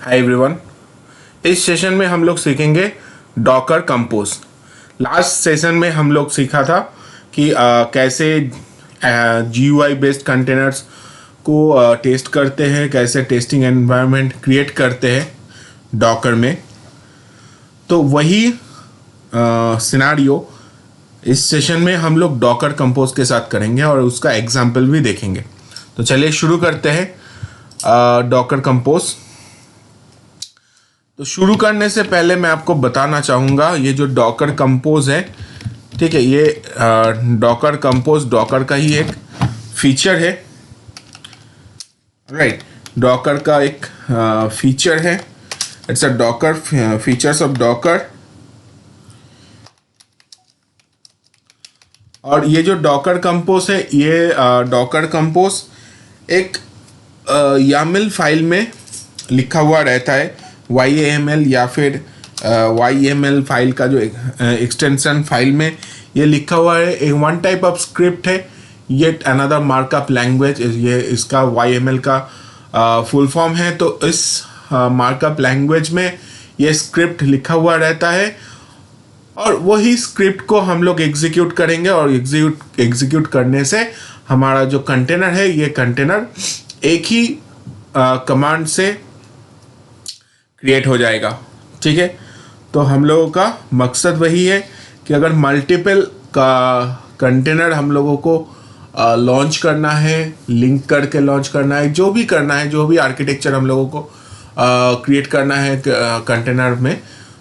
Hi everyone. इस session में हम लोग सीखेंगे डॉकर कंपोज। लास्ट सेशन में हम लोग सीखा था कि कैसे GUI बेस्ड कंटेनर्स को टेस्ट करते हैं, कैसे टेस्टिंग एनवायरनमेंट क्रिएट करते हैं डॉकर में। तो वही सिनारियो इस सेशन में हम लोग डॉकर कंपोज के साथ करेंगे और उसका एग्जाम्पल भी देखेंगे। तो चलिए शुरू करते हैं डॉकर कंपोज। तो शुरू करने से पहले मैं आपको बताना चाहूँगा ये जो डॉकर कंपोज है, ठीक है, ये डॉकर कंपोज डॉकर का ही एक फीचर है। राइट, डॉकर का एक फीचर है। It's a Docker features of Docker. और ये जो डॉकर कंपोज है, ये डॉकर कंपोज एक YAML फाइल में लिखा हुआ रहता है। YAML या फिर YML फाइल का जो एक्सटेंशन फाइल में ये लिखा हुआ है। एक वन टाइप ऑफ स्क्रिप्ट है, येट अनदर मार्कअप लैंग्वेज। ये इसका YML का फुल फॉर्म है। तो इस मार्कअप लैंग्वेज में ये स्क्रिप्ट लिखा हुआ रहता है और वही स्क्रिप्ट को हम लोग एग्जीक्यूट करेंगे और एग्जीक्यूट करने से हमारा जो कंटेनर है, ये कंटेनर एक ही कमांड से क्रिएट हो जाएगा। ठीक है, तो हम लोगों का मकसद वही है कि अगर मल्टीपल का कंटेनर हम लोगों को लॉन्च करना है, लिंक करके लॉन्च करना है, जो भी करना है, जो भी आर्किटेक्चर हम लोगों को क्रिएट करना है कंटेनर में,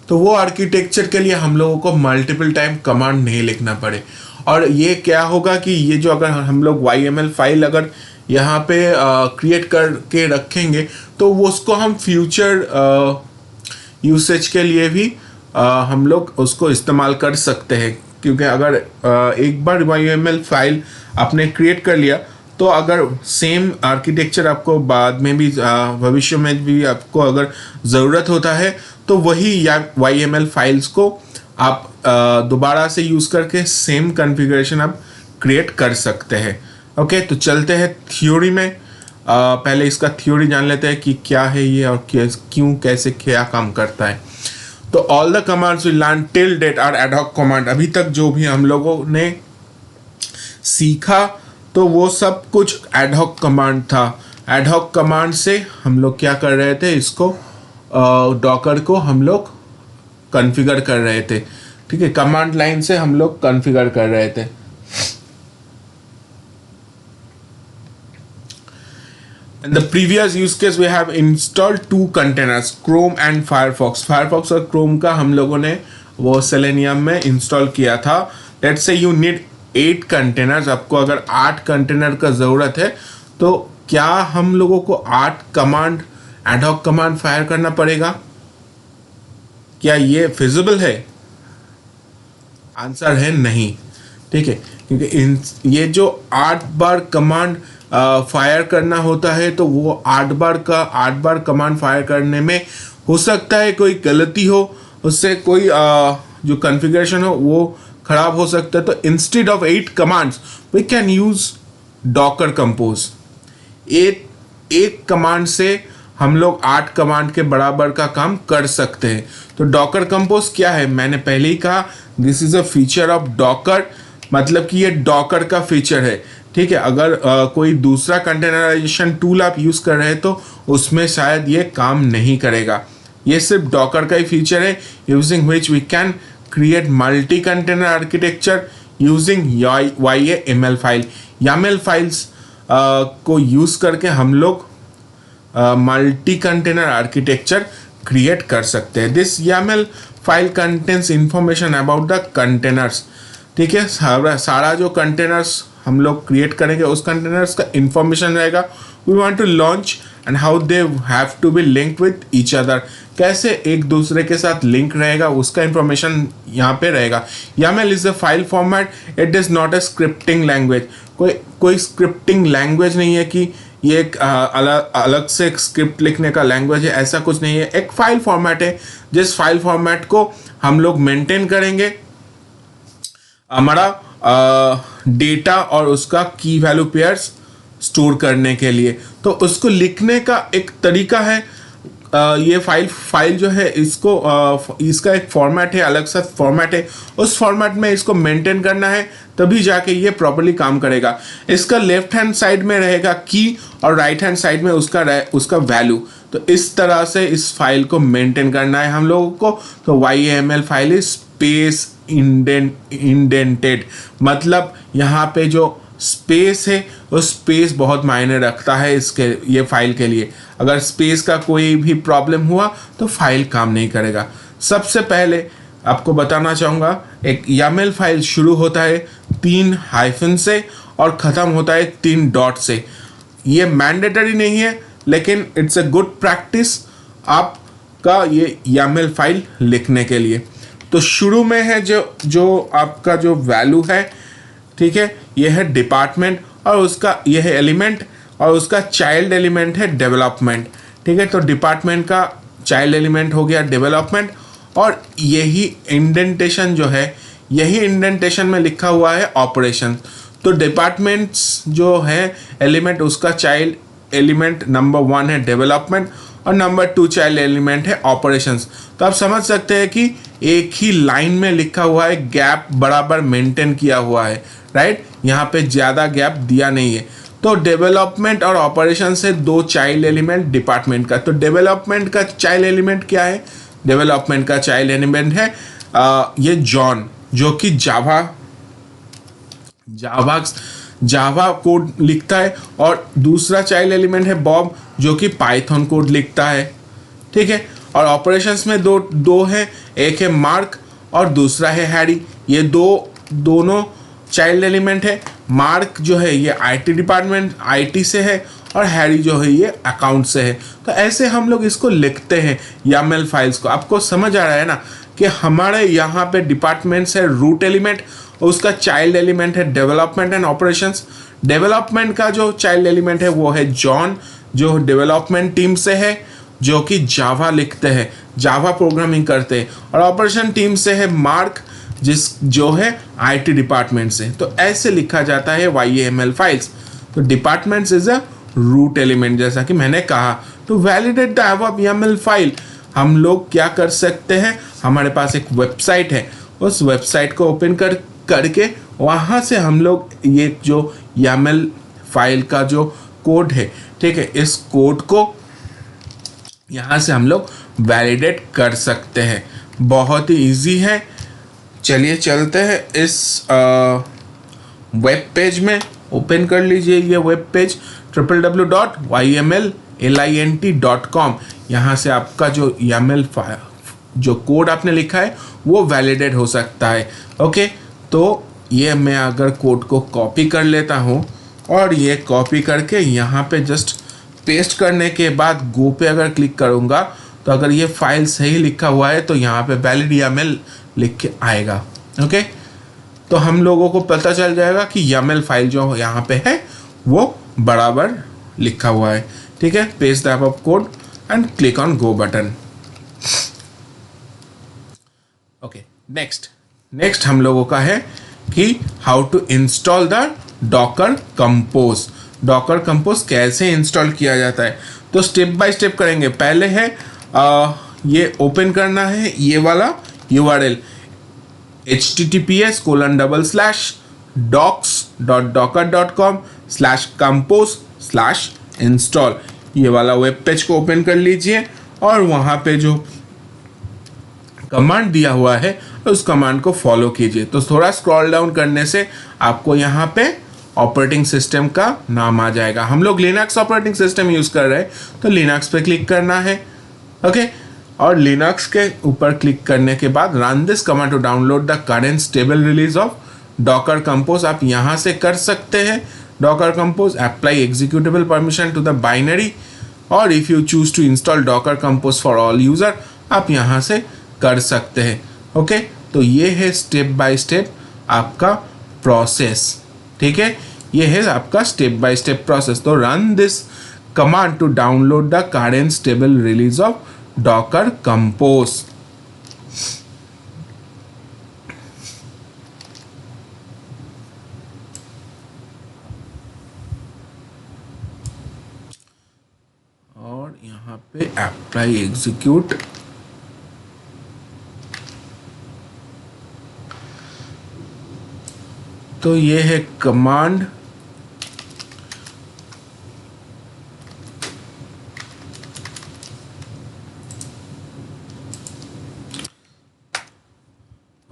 तो वो आर्किटेक्चर के लिए हम लोगों को मल्टीपल टाइम कमांड नहीं लिखना पड़े। और ये क्या होगा कि ये जो अगर हम लोग YML फाइल अगर यहाँ पे क्रिएट करके रखेंगे तो वो उसको हम फ्यूचर यूसेज के लिए भी हम लोग उसको इस्तेमाल कर सकते हैं। क्योंकि अगर एक बार YML फाइल आपने क्रिएट कर लिया तो अगर सेम आर्किटेक्चर आपको बाद में भी भविष्य में भी आपको अगर ज़रूरत होता है तो वही YML फाइल्स को आप दोबारा से यूज़ करके सेम कॉन्फ़िगरेशन आप क्रिएट कर सकते हैं। ओके, तो चलते हैं थ्योरी में। पहले इसका थ्योरी जान लेते हैं कि क्या है ये और क्यों कैसे क्या काम करता है। तो all the commands we learn till date are ad hoc command. अभी तक जो भी हम लोगों ने सीखा तो वो सब कुछ एडहॉक कमांड था। एडहॉक कमांड से हम लोग क्या कर रहे थे, इसको डॉकर को हम लोग कॉन्फ़िगर कर रहे थे। ठीक है, कमांड लाइन से हम लोग कॉन्फ़िगर कर रहे थे। In the previous use case we have installed two containers, Chrome and Firefox। Firefox और Chrome का हम लोगों ने वो Selenium में इंस्टॉल किया था। Let's say you need 8 containers। आपको अगर 8 कंटेनर का ज़रूरत है तो क्या हम लोगों को 8 कमांड एडहॉक कमांड फायर करना पड़ेगा? क्या ये फिजिबल है? आंसर है नहीं। ठीक है, क्योंकि ये जो 8 बार कमांड फायर करना होता है तो वो 8 बार कमांड फायर करने में हो सकता है कोई गलती हो, उससे कोई जो कॉन्फ़िगरेशन हो वो ख़राब हो सकता है। तो instead of 8 commands we can use Docker compose. एक कमांड से हम लोग 8 कमांड के बराबर का काम कर सकते हैं। तो डॉकर कंपोज क्या है, मैंने पहले ही कहा, this is a feature of Docker. मतलब कि ये डॉकर का फीचर है। ठीक है, अगर कोई दूसरा कंटेनराइजेशन टूल आप यूज़ कर रहे हैं तो उसमें शायद ये काम नहीं करेगा। ये सिर्फ डॉकर का ही फीचर है, using which we can create multi container architecture using YAML file. YAML files को यूज़ करके हम लोग मल्टी कंटेनर आर्किटेक्चर क्रिएट कर सकते हैं। This YAML file contains information about the containers. ठीक है, सारा जो कंटेनर्स हम लोग क्रिएट करेंगे उस कंटेनर्स का इंफॉर्मेशन रहेगा। We want to launch and how they have to be linked with each other. कैसे एक दूसरे के साथ लिंक रहेगा उसका इंफॉर्मेशन यहाँ पे रहेगा। YAML is a file format, it is not a scripting language. कोई स्क्रिप्टिंग लैंग्वेज नहीं है कि ये एक अलग से एक स्क्रिप्ट लिखने का लैंग्वेज है, ऐसा कुछ नहीं है। एक फाइल फॉर्मेट है, जिस फाइल फॉर्मेट को हम लोग मेंटेन करेंगे हमारा डेटा और उसका की वैल्यू पेयर्स स्टोर करने के लिए। तो उसको लिखने का एक तरीका है ये फाइल जो है इसको इसका एक फॉर्मेट है, अलग सा फॉर्मेट है, उस फॉर्मेट में इसको मेंटेन करना है, तभी जाके ये प्रॉपर्ली काम करेगा। इसका लेफ्ट हैंड साइड में रहेगा की और राइट हैंड साइड में उसका वैल्यू। तो इस तरह से इस फाइल को मेंटेन करना है हम लोगों को। तो YAML file is space indented, मतलब यहाँ पे जो स्पेस है वो स्पेस बहुत मायने रखता है इसके ये फाइल के लिए। अगर स्पेस का कोई भी प्रॉब्लम हुआ तो फाइल काम नहीं करेगा। सबसे पहले आपको बताना चाहूँगा, एक YAML फाइल शुरू होता है 3 हाइफन से और ख़त्म होता है 3 डॉट से। ये मैंडेटरी नहीं है, लेकिन इट्स अ गुड प्रैक्टिस आपका ये YAML फाइल लिखने के लिए। तो शुरू में है जो आपका जो वैल्यू है, ठीक है, यह है डिपार्टमेंट और उसका यह है एलिमेंट और उसका चाइल्ड एलिमेंट है डेवलपमेंट। ठीक है, तो डिपार्टमेंट का चाइल्ड एलिमेंट हो गया डेवलपमेंट, और यही इंडेंटेशन जो है, यही इंडेंटेशन में लिखा हुआ है ऑपरेशन। तो डिपार्टमेंट्स जो है एलिमेंट, उसका चाइल्ड एलिमेंट नंबर 1 है डेवलपमेंट और नंबर 2 चाइल्ड एलिमेंट है ऑपरेशंस। तो आप समझ सकते हैं कि एक ही लाइन में लिखा हुआ है, गैप बराबर मेंटेन किया हुआ है, राइट। यहाँ पे ज़्यादा गैप दिया नहीं है। तो डेवलपमेंट और ऑपरेशन से 2 चाइल्ड एलिमेंट डिपार्टमेंट का। तो डेवलपमेंट का चाइल्ड एलिमेंट क्या है? डेवलपमेंट का चाइल्ड एलिमेंट है ये जॉन, जो कि जावा कोड लिखता है, और दूसरा चाइल्ड एलिमेंट है बॉब, जो कि पाइथन कोड लिखता है। ठीक है, और ऑपरेशंस में दो है, एक है मार्क और दूसरा है हैरी। ये दोनों चाइल्ड एलिमेंट है। मार्क जो है ये IT डिपार्टमेंट IT से है, और हैरी जो है ये अकाउंट से है। तो ऐसे हम लोग इसको लिखते हैं YAML फाइल्स को। आपको समझ आ रहा है ना कि हमारे यहाँ पे डिपार्टमेंट्स है रूट एलिमेंट, उसका चाइल्ड एलिमेंट है डेवलपमेंट एंड ऑपरेशंस। डेवलपमेंट का जो चाइल्ड एलिमेंट है वो है जॉन, जो डेवलपमेंट टीम से है, जो कि जावा लिखते हैं, जावा प्रोग्रामिंग करते हैं। और ऑपरेशन टीम से है मार्क, जो है IT डिपार्टमेंट से। तो ऐसे लिखा जाता है YAML फाइल्स। तो departments is a root element, जैसा कि मैंने कहा। तो validate the above YAML file हम लोग क्या कर सकते हैं, हमारे पास एक वेबसाइट है, उस वेबसाइट को ओपन करके वहाँ से हम लोग ये जो YAML फाइल का जो कोड है, ठीक है, इस कोड को यहाँ से हम लोग वैलिडेट कर सकते हैं। बहुत ही इजी है। चलिए चलते हैं इस वेब पेज में। ओपन कर लीजिए ये वेब पेज www.ymllint.com। यहाँ से आपका जो YAML जो कोड आपने लिखा है वो वैलिडेट हो सकता है। ओके, तो ये मैं अगर कोड को कॉपी कर लेता हूँ, और ये कॉपी करके यहाँ पे जस्ट पेस्ट करने के बाद गो पे अगर क्लिक करूँगा, तो अगर ये फाइल सही लिखा हुआ है तो यहाँ पे वैलिड YAML लिख के आएगा। ओके, तो हम लोगों को पता चल जाएगा कि YAML फाइल जो यहाँ पे है वो बराबर लिखा हुआ है। ठीक है, paste the above code and click on go button. Okay, next हम लोगों का है कि how to install the Docker compose. Docker compose कैसे इंस्टॉल किया जाता है, तो स्टेप बाय स्टेप करेंगे। पहले है ये ओपन करना है ये वाला URL https://docs.docker.com/compose/install। ये वाला वेब पेज को ओपन कर लीजिए, और वहाँ पे जो कमांड दिया हुआ है उस कमांड को फॉलो कीजिए। तो थोड़ा स्क्रॉल डाउन करने से आपको यहाँ पे ऑपरेटिंग सिस्टम का नाम आ जाएगा। हम लोग लिनक्स ऑपरेटिंग सिस्टम यूज़ कर रहे हैं, तो लिनक्स पे क्लिक करना है। ओके, और लिनक्स के ऊपर क्लिक करने के बाद run this command to download the current stable release of Docker Compose आप यहाँ से कर सकते हैं। Docker Compose apply executable permission to the binary, और if you choose to install Docker Compose for all user आप यहाँ से कर सकते हैं। ओके, तो ये है स्टेप बाय स्टेप आपका प्रोसेस। ठीक है, ये है आपका स्टेप बाय स्टेप प्रोसेस। तो run this command to download the current stable release of Docker compose. और और यहाँ पे अप्लाई एग्जीक्यूट। तो ये है कमांड।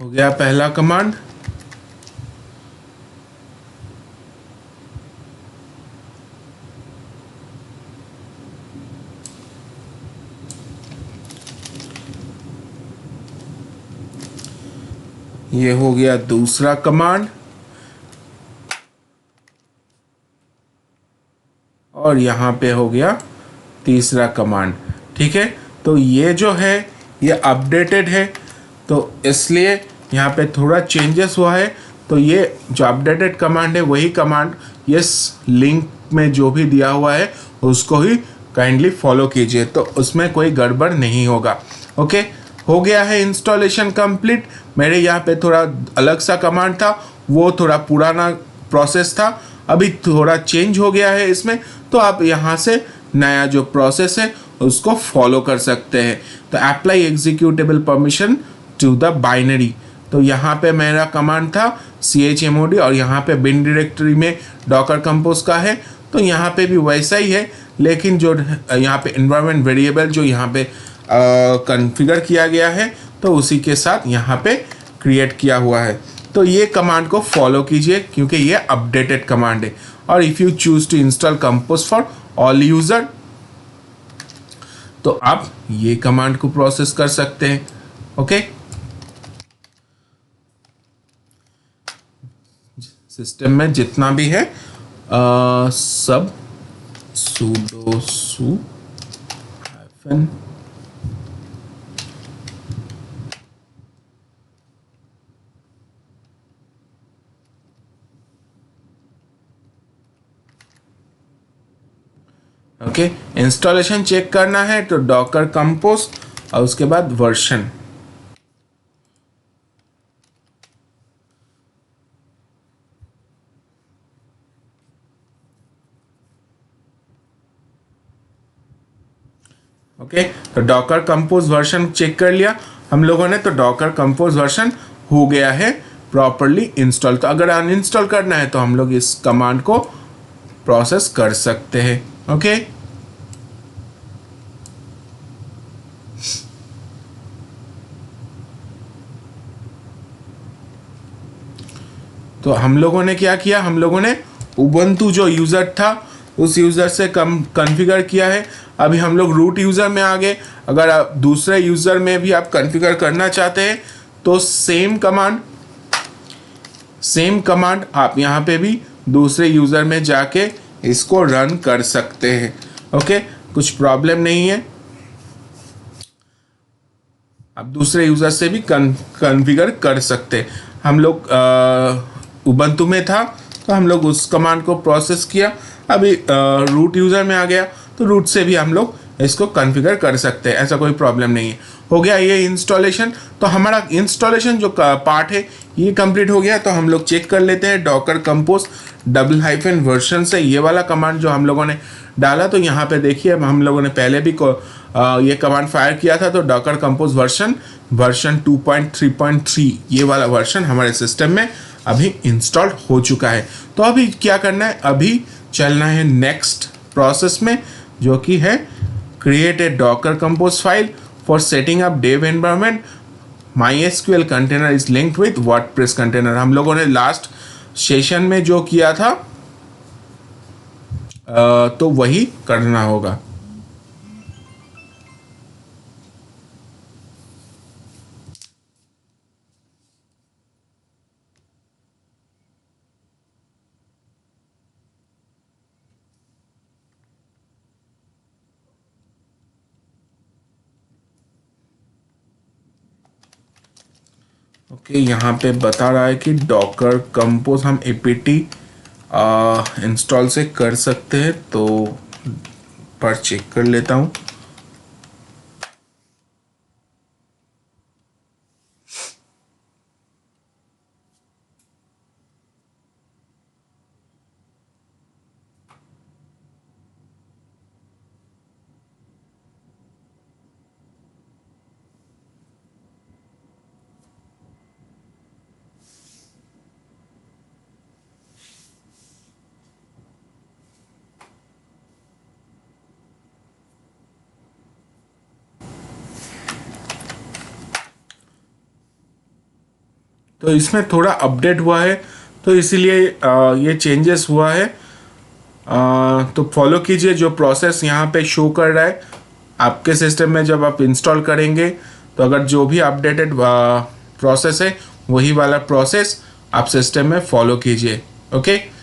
हो गया पहला कमांड। ये हो गया दूसरा कमांड। और यहाँ पे हो गया तीसरा कमांड। ठीक है, तो ये जो है ये अपडेटेड है, तो इसलिए यहाँ पे थोड़ा चेंजेस हुआ है। तो ये जो अपडेटेड कमांड है वही कमांड यस लिंक में जो भी दिया हुआ है उसको ही काइंडली फॉलो कीजिए, तो उसमें कोई गड़बड़ नहीं होगा। ओके, हो गया है इंस्टॉलेशन कंप्लीट। मेरे यहाँ पे थोड़ा अलग सा कमांड था, वो थोड़ा पुराना प्रोसेस था, अभी थोड़ा चेंज हो गया है इसमें। तो आप यहाँ से नया जो प्रोसेस है उसको फॉलो कर सकते हैं। तो apply executable permission to the binary, तो यहाँ पे मेरा कमांड था chmod और यहाँ पे बिन डायरेक्टरी में डॉकर कंपोज का है। तो यहाँ पे भी वैसा ही है, लेकिन जो यहाँ पे एनवायरनमेंट वेरिएबल जो यहाँ पे कॉन्फ़िगर किया गया है तो उसी के साथ यहाँ पे क्रिएट किया हुआ है। तो ये कमांड को फॉलो कीजिए क्योंकि ये अपडेटेड कमांड है। और if you choose to install compose for all user, तो आप ये कमांड को प्रोसेस कर सकते हैं। ओके, सिस्टम में जितना भी है सब sudo su hyphen okay, installation check करना है तो डॉकर कंपोज और उसके बाद वर्जन। ओके, तो डॉकर कंपोज वर्जन चेक कर लिया हम लोगों ने, तो डॉकर कंपोज वर्जन हो गया है प्रॉपरली इंस्टॉल। तो अगर अनइंस्टॉल करना है तो हम लोग इस कमांड को प्रोसेस कर सकते हैं। ओके, तो हम लोगों ने क्या किया, हम लोगों ने उबंटू जो यूज़र था उस यूज़र से कम कॉन्फ़िगर किया है। अभी हम लोग रूट यूज़र में आ गए। अगर आप दूसरे यूज़र में भी आप कॉन्फ़िगर करना चाहते हैं तो सेम कमांड आप यहाँ पे भी दूसरे यूज़र में जाके इसको रन कर सकते हैं। ओके, कुछ प्रॉब्लम नहीं है, आप दूसरे यूज़र से भी कॉन्फ़िगर कर सकते हैं। हम लोग उबंटू में था तो हम लोग उस कमांड को प्रोसेस किया। अभी रूट यूज़र में आ गया तो रूट से भी हम लोग इसको कॉन्फ़िगर कर सकते हैं, ऐसा कोई प्रॉब्लम नहीं है। हो गया ये इंस्टॉलेशन। तो हमारा इंस्टॉलेशन जो पार्ट है ये कंप्लीट हो गया। तो हम लोग चेक कर लेते हैं डॉकर कंपोज -वर्जन से ये वाला कमांड जो हम लोगों ने डाला। तो यहाँ पे देखिए हम लोगों ने पहले भी ये कमांड फायर किया था। तो डॉकर कंपोज वर्जन 2.3.3 ये वाला वर्जन हमारे सिस्टम में अभी इंस्टॉल्ड हो चुका है। तो अभी क्या करना है, अभी चलना है नेक्स्ट प्रोसेस में, जो कि है create a Docker compose file for setting up dev environment. MySQL container is linked with WordPress container. हम लोगों ने लास्ट सेशन में जो किया था तो वही करना होगा। ओके, यहाँ पे बता रहा है कि डॉकर कंपोज हम apt इंस्टॉल से कर सकते हैं, तो पर चेक कर लेता हूँ। तो इसमें थोड़ा अपडेट हुआ है, तो इसीलिए ये चेंजेस हुआ है। तो फॉलो कीजिए जो प्रोसेस यहाँ पे शो कर रहा है आपके सिस्टम में। जब आप इंस्टॉल करेंगे तो अगर जो भी अपडेटेड प्रोसेस है वही वाला प्रोसेस आप सिस्टम में फॉलो कीजिए। ओके,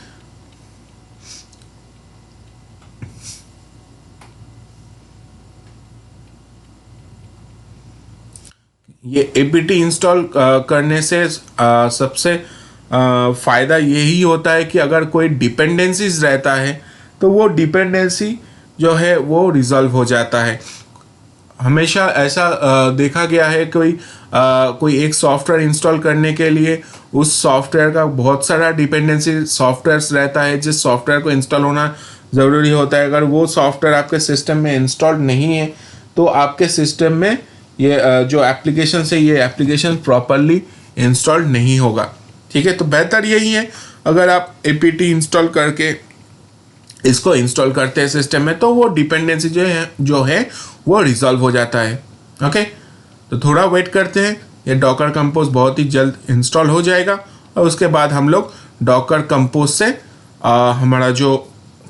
ये एपीटी इंस्टॉल करने से सबसे फ़ायदा यही होता है कि अगर कोई डिपेंडेंसीज रहता है तो वो डिपेंडेंसी जो है वो रिजॉल्व हो जाता है। हमेशा ऐसा देखा गया है कोई एक सॉफ्टवेयर इंस्टॉल करने के लिए उस सॉफ्टवेयर का बहुत सारा डिपेंडेंसी सॉफ्टवेयर्स रहता है जिस सॉफ्टवेयर को इंस्टॉल होना ज़रूरी होता है। अगर वो सॉफ्टवेयर आपके सिस्टम में इंस्टॉल नहीं है तो आपके सिस्टम में ये जो एप्लीकेशन है ये एप्लीकेशन प्रॉपरली इंस्टॉल नहीं होगा। ठीक है, तो बेहतर यही है अगर आप एपीटी इंस्टॉल करके इसको इंस्टॉल करते हैं सिस्टम में तो वो डिपेंडेंसी जो है वो रिजॉल्व हो जाता है। ओके, तो थोड़ा वेट करते हैं, ये डॉकर कंपोज बहुत ही जल्द इंस्टॉल हो जाएगा और उसके बाद हम लोग डॉकर कंपोज से हमारा जो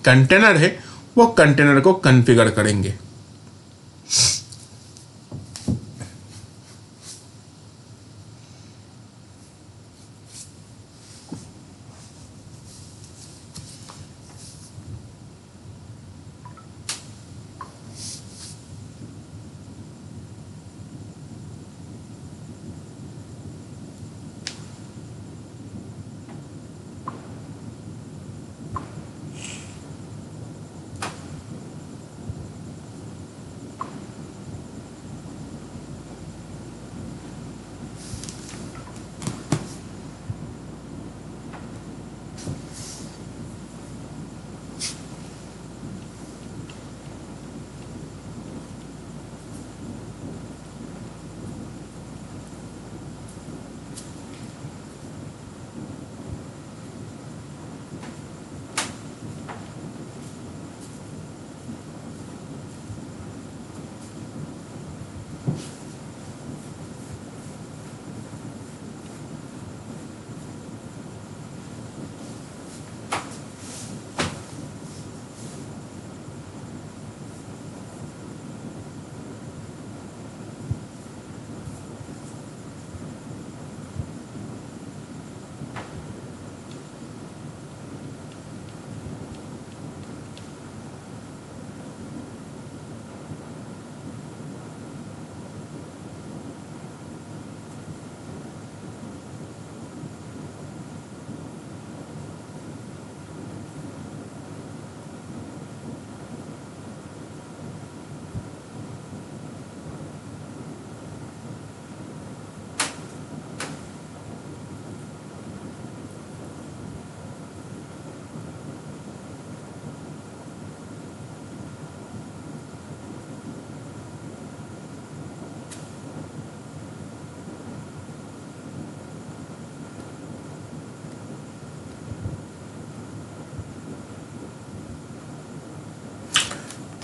कंटेनर है वो कंटेनर को कॉन्फ़िगर करेंगे।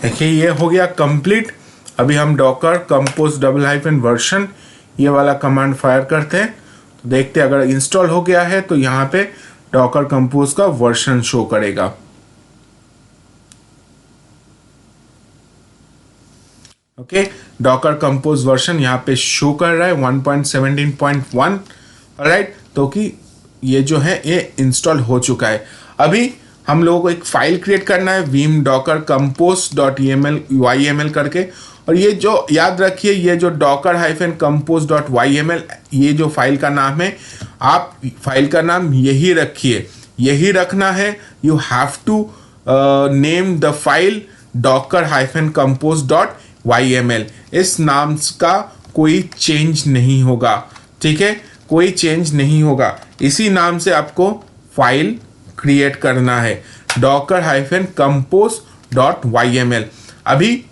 देखिए ये हो गया कंप्लीट। अभी हम Docker compose double hyphen version ये वाला कमांड फायर करते हैं तो देखते हैं अगर इंस्टॉल हो गया है तो यहाँ पे डॉकर कंपोज का वर्जन शो करेगा। ओके, डॉकर कंपोज वर्जन यहाँ पे शो कर रहा है 1.17.1। ऑलराइट, तो कि ये जो है ये इंस्टॉल हो चुका है। अभी हम लोगों को एक फाइल क्रिएट करना है vim docker compose.yml करके, और ये जो याद रखिए ये जो docker-compose.yml ये जो फाइल का नाम है, आप फाइल का नाम यही रखिए, यही रखना है। You have to name the file docker-compose.yml। इस नाम का कोई चेंज नहीं होगा। ठीक है, कोई चेंज नहीं होगा, इसी नाम से आपको फाइल क्रिएट करना है docker-compose.yml। अभी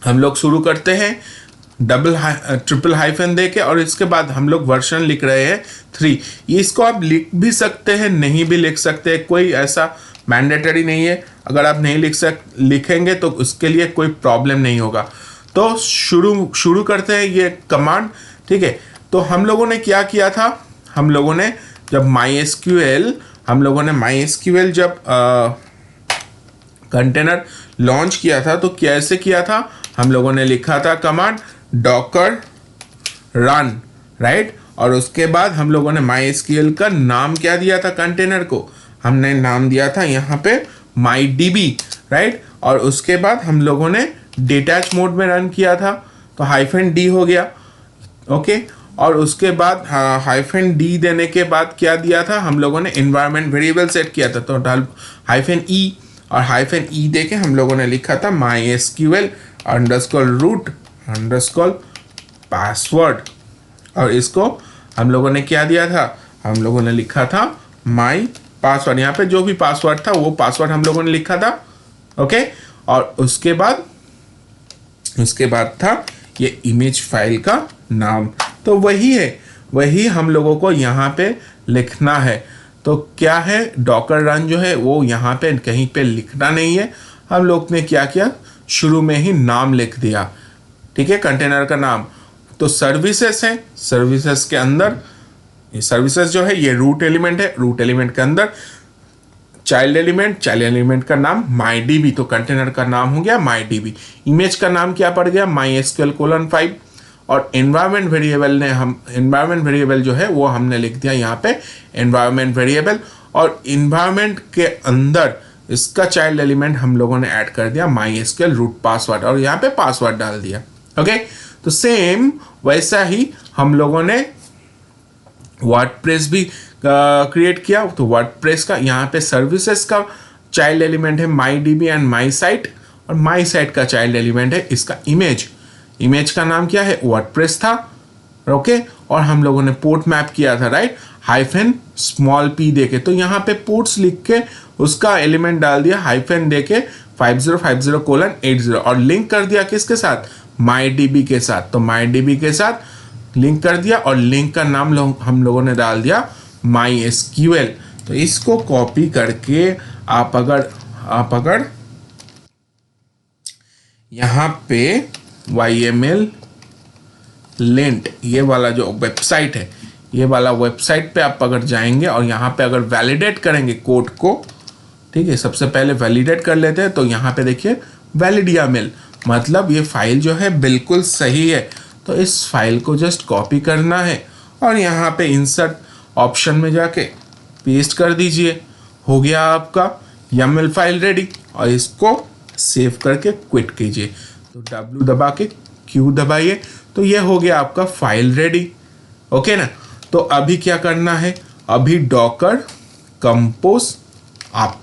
हम लोग शुरू करते हैं ट्रिपल हाइफन देके, और इसके बाद हम लोग वर्जन लिख रहे हैं 3। इसको आप लिख भी सकते हैं, नहीं भी लिख सकते हैं, कोई ऐसा मैंडेटरी नहीं है। अगर आप नहीं लिखेंगे तो उसके लिए कोई प्रॉब्लम नहीं होगा। तो शुरू करते हैं ये कमांड। ठीक है, तो हम लोगों ने क्या किया था, हम लोगों ने जब माई एसक्यूएल जब कंटेनर लॉन्च किया था तो कैसे किया था, हम लोगों ने लिखा था कमांड डॉकर रन, राइट। और उसके बाद हम लोगों ने माई एसक्यूएल का नाम क्या दिया था, कंटेनर को हमने नाम दिया था यहाँ पे माई डीबी, राइट। और उसके बाद हम लोगों ने डिटैच मोड में रन किया था तो -d हो गया, ओके। और उसके बाद -d देने के बाद क्या दिया था, हम लोगों ने एनवायरनमेंट वेरिएबल सेट किया था तो -e और -e दे के हम लोगों ने लिखा था माई एसक्यूएल _root _password। और इसको हम लोगों ने क्या दिया था, हम लोगों ने लिखा था माई पासवर्ड। यहाँ पे जो भी पासवर्ड था वो पासवर्ड हम लोगों ने लिखा था, ओके। और उसके बाद था ये इमेज फाइल का नाम, तो वही है, वही हम लोगों को यहाँ पे लिखना है। तो क्या है, डॉकर रन जो है वो यहाँ पे कहीं पे लिखना नहीं है, हम लोग ने क्या किया, शुरू में ही नाम लिख दिया, ठीक है, कंटेनर का नाम। तो सर्विसेज है, सर्विसेज के अंदर ये सर्विसेज जो है ये रूट एलिमेंट है, रूट एलिमेंट के अंदर चाइल्ड एलिमेंट का नाम माई डीबी, तो कंटेनर का नाम हो गया माई डीबी। इमेज का नाम क्या पड़ गया, MySQL:5। और एनवायरनमेंट वेरिएबल जो है वो हमने लिख दिया यहाँ पे एनवायरनमेंट वेरिएबल। और एनवायरनमेंट के अंदर इसका चाइल्ड एलिमेंट हम लोगों ने ऐड कर दिया MySQL रूट पासवर्ड और यहाँ पे पासवर्ड डाल दिया, ओके। तो सेम वैसा ही हम लोगों ने वर्डप्रेस भी क्रिएट किया। तो वर्डप्रेस का यहाँ पे सर्विसेज का चाइल्ड एलिमेंट है my DB and my site, और माई साइट का चाइल्ड एलिमेंट है इसका इमेज का नाम क्या है, वर्डप्रेस था, ओके। और हम लोगों ने पोर्ट मैप किया था, राइट, -p देके। तो यहाँ पे पोर्ट्स लिख के उसका एलिमेंट डाल दिया हाइफन देके 5050:80 और लिंक कर दिया किसके साथ, माई डीबी के साथ। तो माई डीबी के साथ लिंक कर दिया और लिंक का नाम हम लोगों ने डाल दिया MySQL। तो इसको कॉपी करके आप अगर यहाँ पे YML लिंट ये वाला जो वेबसाइट है, ये वाला वेबसाइट पे आप अगर जाएंगे और यहाँ पे अगर वैलिडेट करेंगे कोड को, ठीक है, सबसे पहले वैलिडेट कर लेते हैं। तो यहाँ पे देखिए वैलिड मतलब ये फाइल जो है बिल्कुल सही है। तो इस फाइल को जस्ट कॉपी करना है और यहाँ पे इंसर्ट ऑप्शन में जाके पेस्ट कर दीजिए, हो गया आपका YAML फाइल रेडी। और इसको सेव करके क्विट कीजिए, तो W दबा के Q दबाइए, तो ये हो गया आपका फाइल रेडी, ओके ना। तो अभी क्या करना है, अभी डॉकर कंपोज अप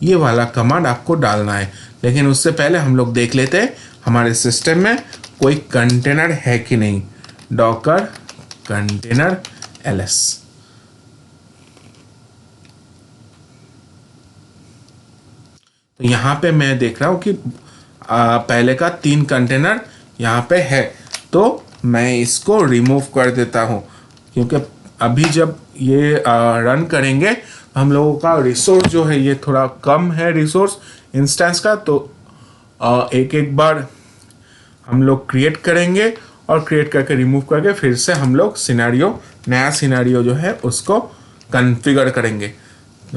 ये वाला कमांड आपको डालना है। लेकिन उससे पहले हम लोग देख लेते हैं हमारे सिस्टम में कोई कंटेनर है कि नहीं। डॉकर कंटेनर ls, तो यहाँ पे मैं देख रहा हूँ कि पहले का 3 कंटेनर यहाँ पे है, तो मैं इसको रिमूव कर देता हूँ क्योंकि अभी जब ये रन करेंगे हम लोगों का रिसोर्स जो है ये थोड़ा कम है, रिसोर्स इंस्टेंस का। तो एक बार हम लोग क्रिएट करेंगे और क्रिएट करके रिमूव करके फिर से हम लोग नया सिनेरियो जो है उसको कॉन्फ़िगर करेंगे,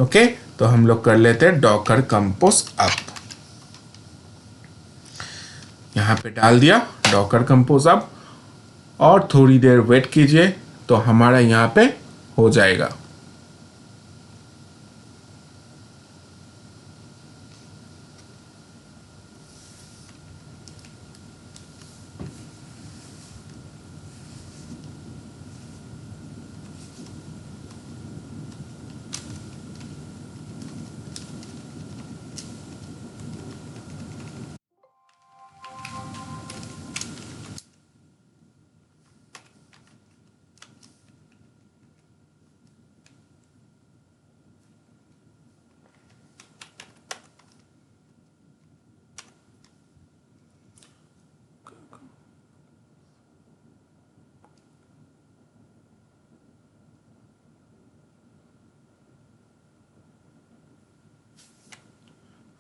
ओके। तो हम लोग कर लेते हैं डॉकर कंपोज अप, यहाँ पे डाल दिया डॉकर कंपोज अप और थोड़ी देर वेट कीजिए तो हमारा यहाँ पे हो जाएगा।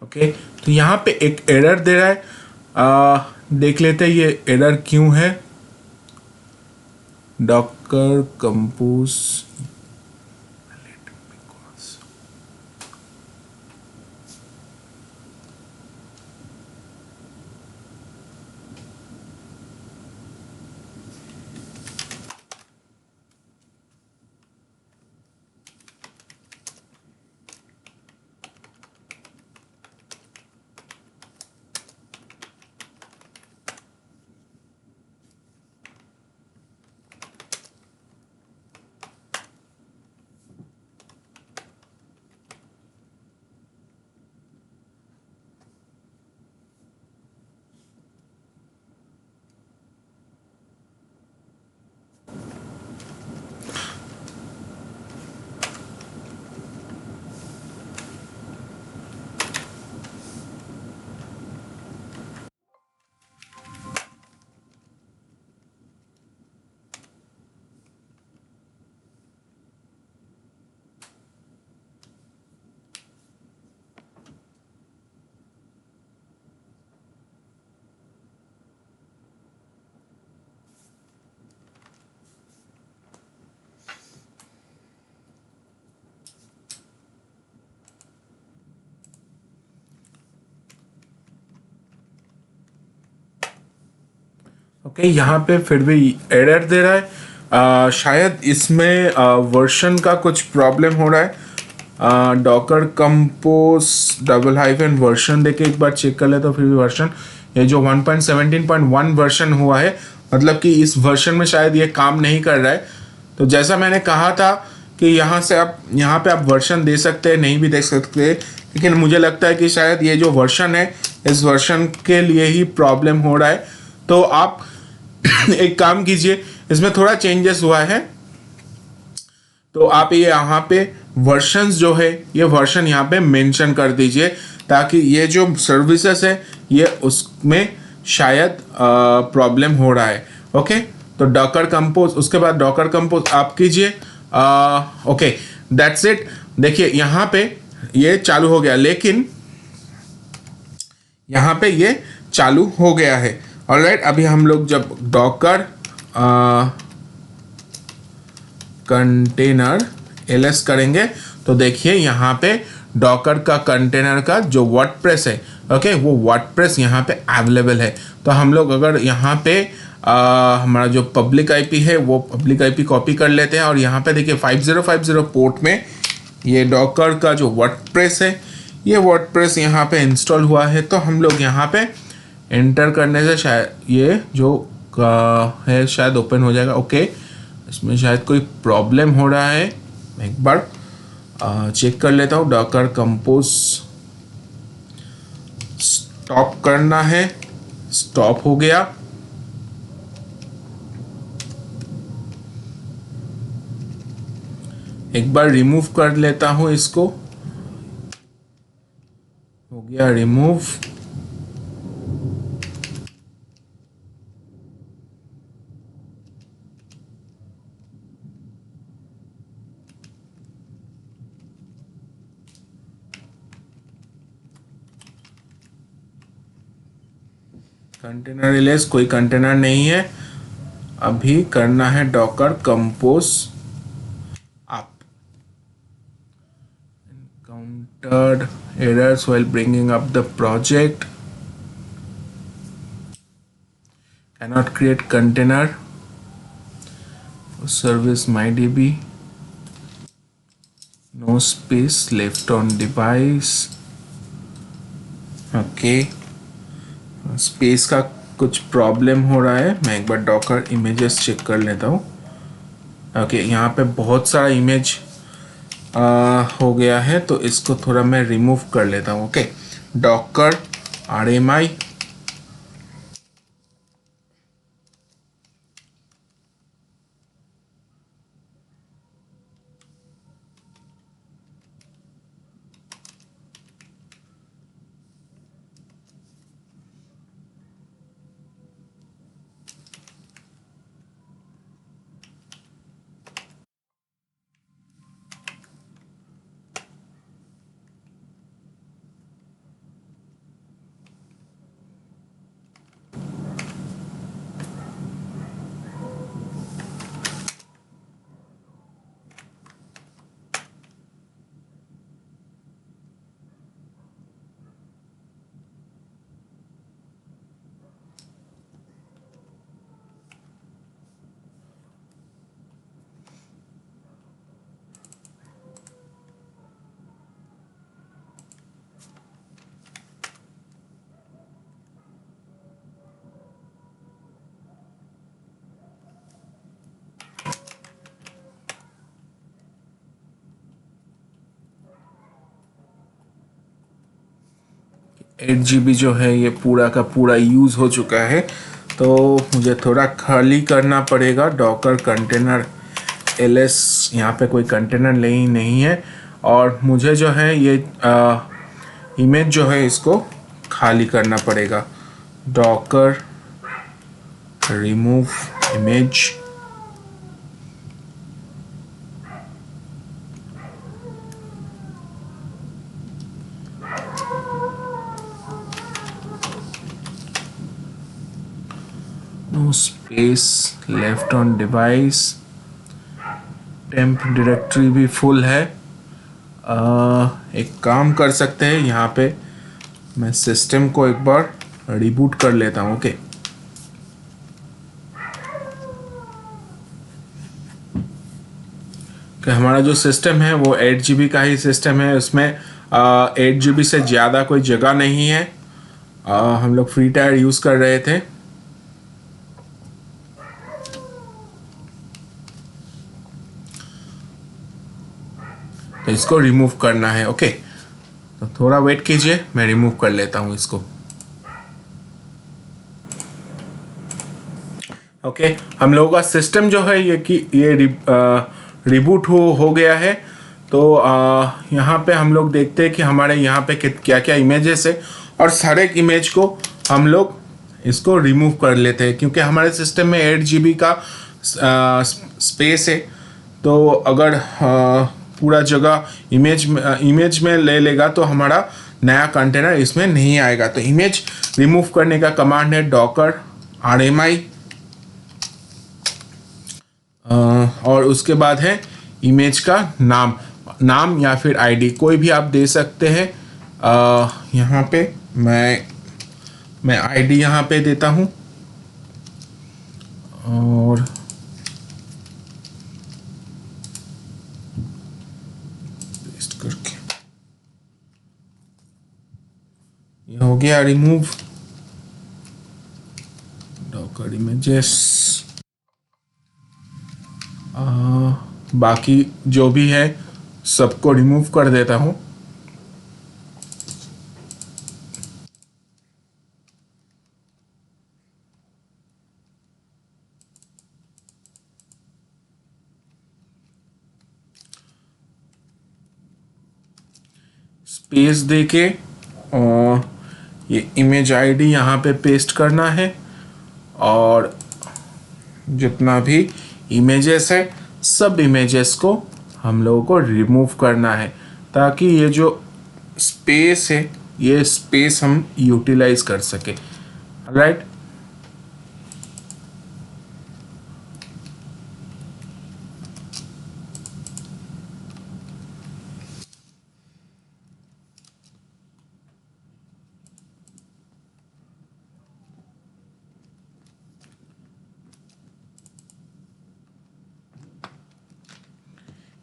ओके, तो यहाँ पे एक एरर दे रहा है, देख लेते हैं ये एरर क्यों है। Docker compose. ओके, यहाँ पे फिर भी एरर दे रहा है। शायद इसमें वर्जन का कुछ प्रॉब्लम हो रहा है। Docker compose double hyphen version देके एक बार चेक कर ले तो फिर भी वर्जन, ये जो 1.17.1 वर्जन हुआ है, मतलब कि इस वर्जन में शायद ये काम नहीं कर रहा है। तो जैसा मैंने कहा था कि यहाँ से आप यहाँ पे आप वर्जन दे सकते हैं, नहीं भी दे सकते, लेकिन मुझे लगता है कि शायद ये जो वर्जन है इस वर्जन के लिए ही प्रॉब्लम हो रहा है। तो आप एक काम कीजिए, इसमें थोड़ा चेंजेस हुआ है, तो आप ये यहाँ पे वर्जन्स जो है ये वर्जन यहाँ पे मेंशन कर दीजिए, ताकि ये जो सर्विसेज है ये उसमें शायद प्रॉब्लम हो रहा है। ओके, तो डॉकर कंपोज, उसके बाद डॉकर कंपोज आप कीजिए। Okay, that's it. देखिए यहाँ पे ये चालू हो गया, लेकिन यहाँ पे ये चालू हो गया है। ऑलराइट, अभी हम लोग जब डॉकर कंटेनर ls करेंगे तो देखिए यहाँ पे डॉकर का कंटेनर का जो वर्डप्रेस है, ओके, वो वर्डप्रेस यहाँ पे अवेलेबल है। तो हम लोग अगर यहाँ पे हमारा जो पब्लिक आईपी है वो पब्लिक आईपी कॉपी कर लेते हैं, और यहाँ पे देखिए 5050 पोर्ट में ये डॉकर का जो वर्डप्रेस है, ये वर्डप्रेस यहाँ पे इंस्टॉल हुआ है। तो हम लोग यहाँ पे एंटर करने से शायद ये जो है शायद ओपन हो जाएगा। ओके, इसमें शायद कोई प्रॉब्लम हो रहा है, मैं एक बार चेक कर लेता हूँ। डॉकर कंपोज स्टॉप करना है, स्टॉप हो गया। एक बार रिमूव कर लेता हूँ इसको, हो गया रिमूव। कंटेनर रिलीज, कोई कंटेनर नहीं है। अभी करना है Docker compose up. encountered errors while bringing up the project, cannot create container service mydb, no space left on device। Okay, space का कुछ प्रॉब्लम हो रहा है, मैं एक बार डॉकर इमेजेस चेक कर लेता हूँ। ओके, यहाँ पे बहुत सारा इमेज हो गया है, तो इसको थोड़ा मैं रिमूव कर लेता हूँ। ओके, डॉकर RMI, 8 GB जो है ये पूरा का पूरा यूज़ हो चुका है, तो मुझे थोड़ा खाली करना पड़ेगा। डॉकर कंटेनर ls, यहाँ पे कोई कंटेनर नहीं है, और मुझे जो है ये इमेज जो है इसको खाली करना पड़ेगा। Docker remove image, no space left on device, temp directory भी फुल है। एक काम कर सकते हैं, यहाँ पे मैं सिस्टम को एक बार रिबूट कर लेता हूँ। ओके, कि हमारा जो सिस्टम है वो 8 GB का ही सिस्टम है, उसमें 8 GB से ज़्यादा कोई जगह नहीं है। हम लोग फ्री टायर यूज़ कर रहे थे। तो इसको रिमूव करना है। ओके, तो थोड़ा वेट कीजिए, मैं रिमूव कर लेता हूँ इसको। ओके, हम लोगों का सिस्टम जो है ये रिबूट हो गया है। तो यहाँ पे हम लोग देखते हैं कि हमारे यहाँ पे क्या क्या इमेजेस है, और सारे इमेज को हम लोग इसको रिमूव कर लेते हैं, क्योंकि हमारे सिस्टम में 8 GB का स्पेस है। तो अगर पूरा जगह इमेज में ले लेगा तो हमारा नया कंटेनर इसमें नहीं आएगा। तो इमेज रिमूव करने का कमांड है डॉकर RMI, और उसके बाद है इमेज का नाम या फिर ID, कोई भी आप दे सकते हैं। यहाँ पे मैं ID यहाँ पे देता हूँ, और पेस्ट करके ये हो गया रिमूव डॉकर इमेजेस। बाकी जो भी है सबको रिमूव कर देता हूँ। स्पेस देके ये इमेज ID यहाँ पे पेस्ट करना है, और जितना भी इमेजेस है सब इमेजेस को हम लोगों को रिमूव करना है, ताकि ये जो स्पेस है ये स्पेस हम यूटिलाइज कर सके। राइट,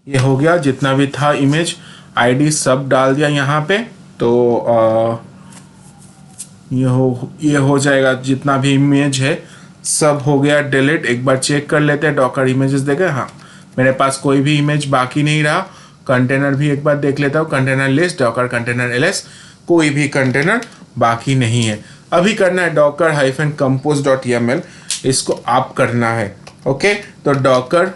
ये हो गया। जितना भी था इमेज ID सब डाल दिया यहाँ पे। तो ये हो जाएगा, जितना भी इमेज है सब हो गया डिलीट। एक बार चेक कर लेते हैं डॉकर इमेजेस देखे। हाँ, मेरे पास कोई भी इमेज बाकी नहीं रहा। कंटेनर भी एक बार देख लेता हूँ, container list Docker container ls, कोई भी कंटेनर बाकी नहीं है। अभी करना है docker-compose.yaml, इसको आप करना है। ओके, तो डॉकर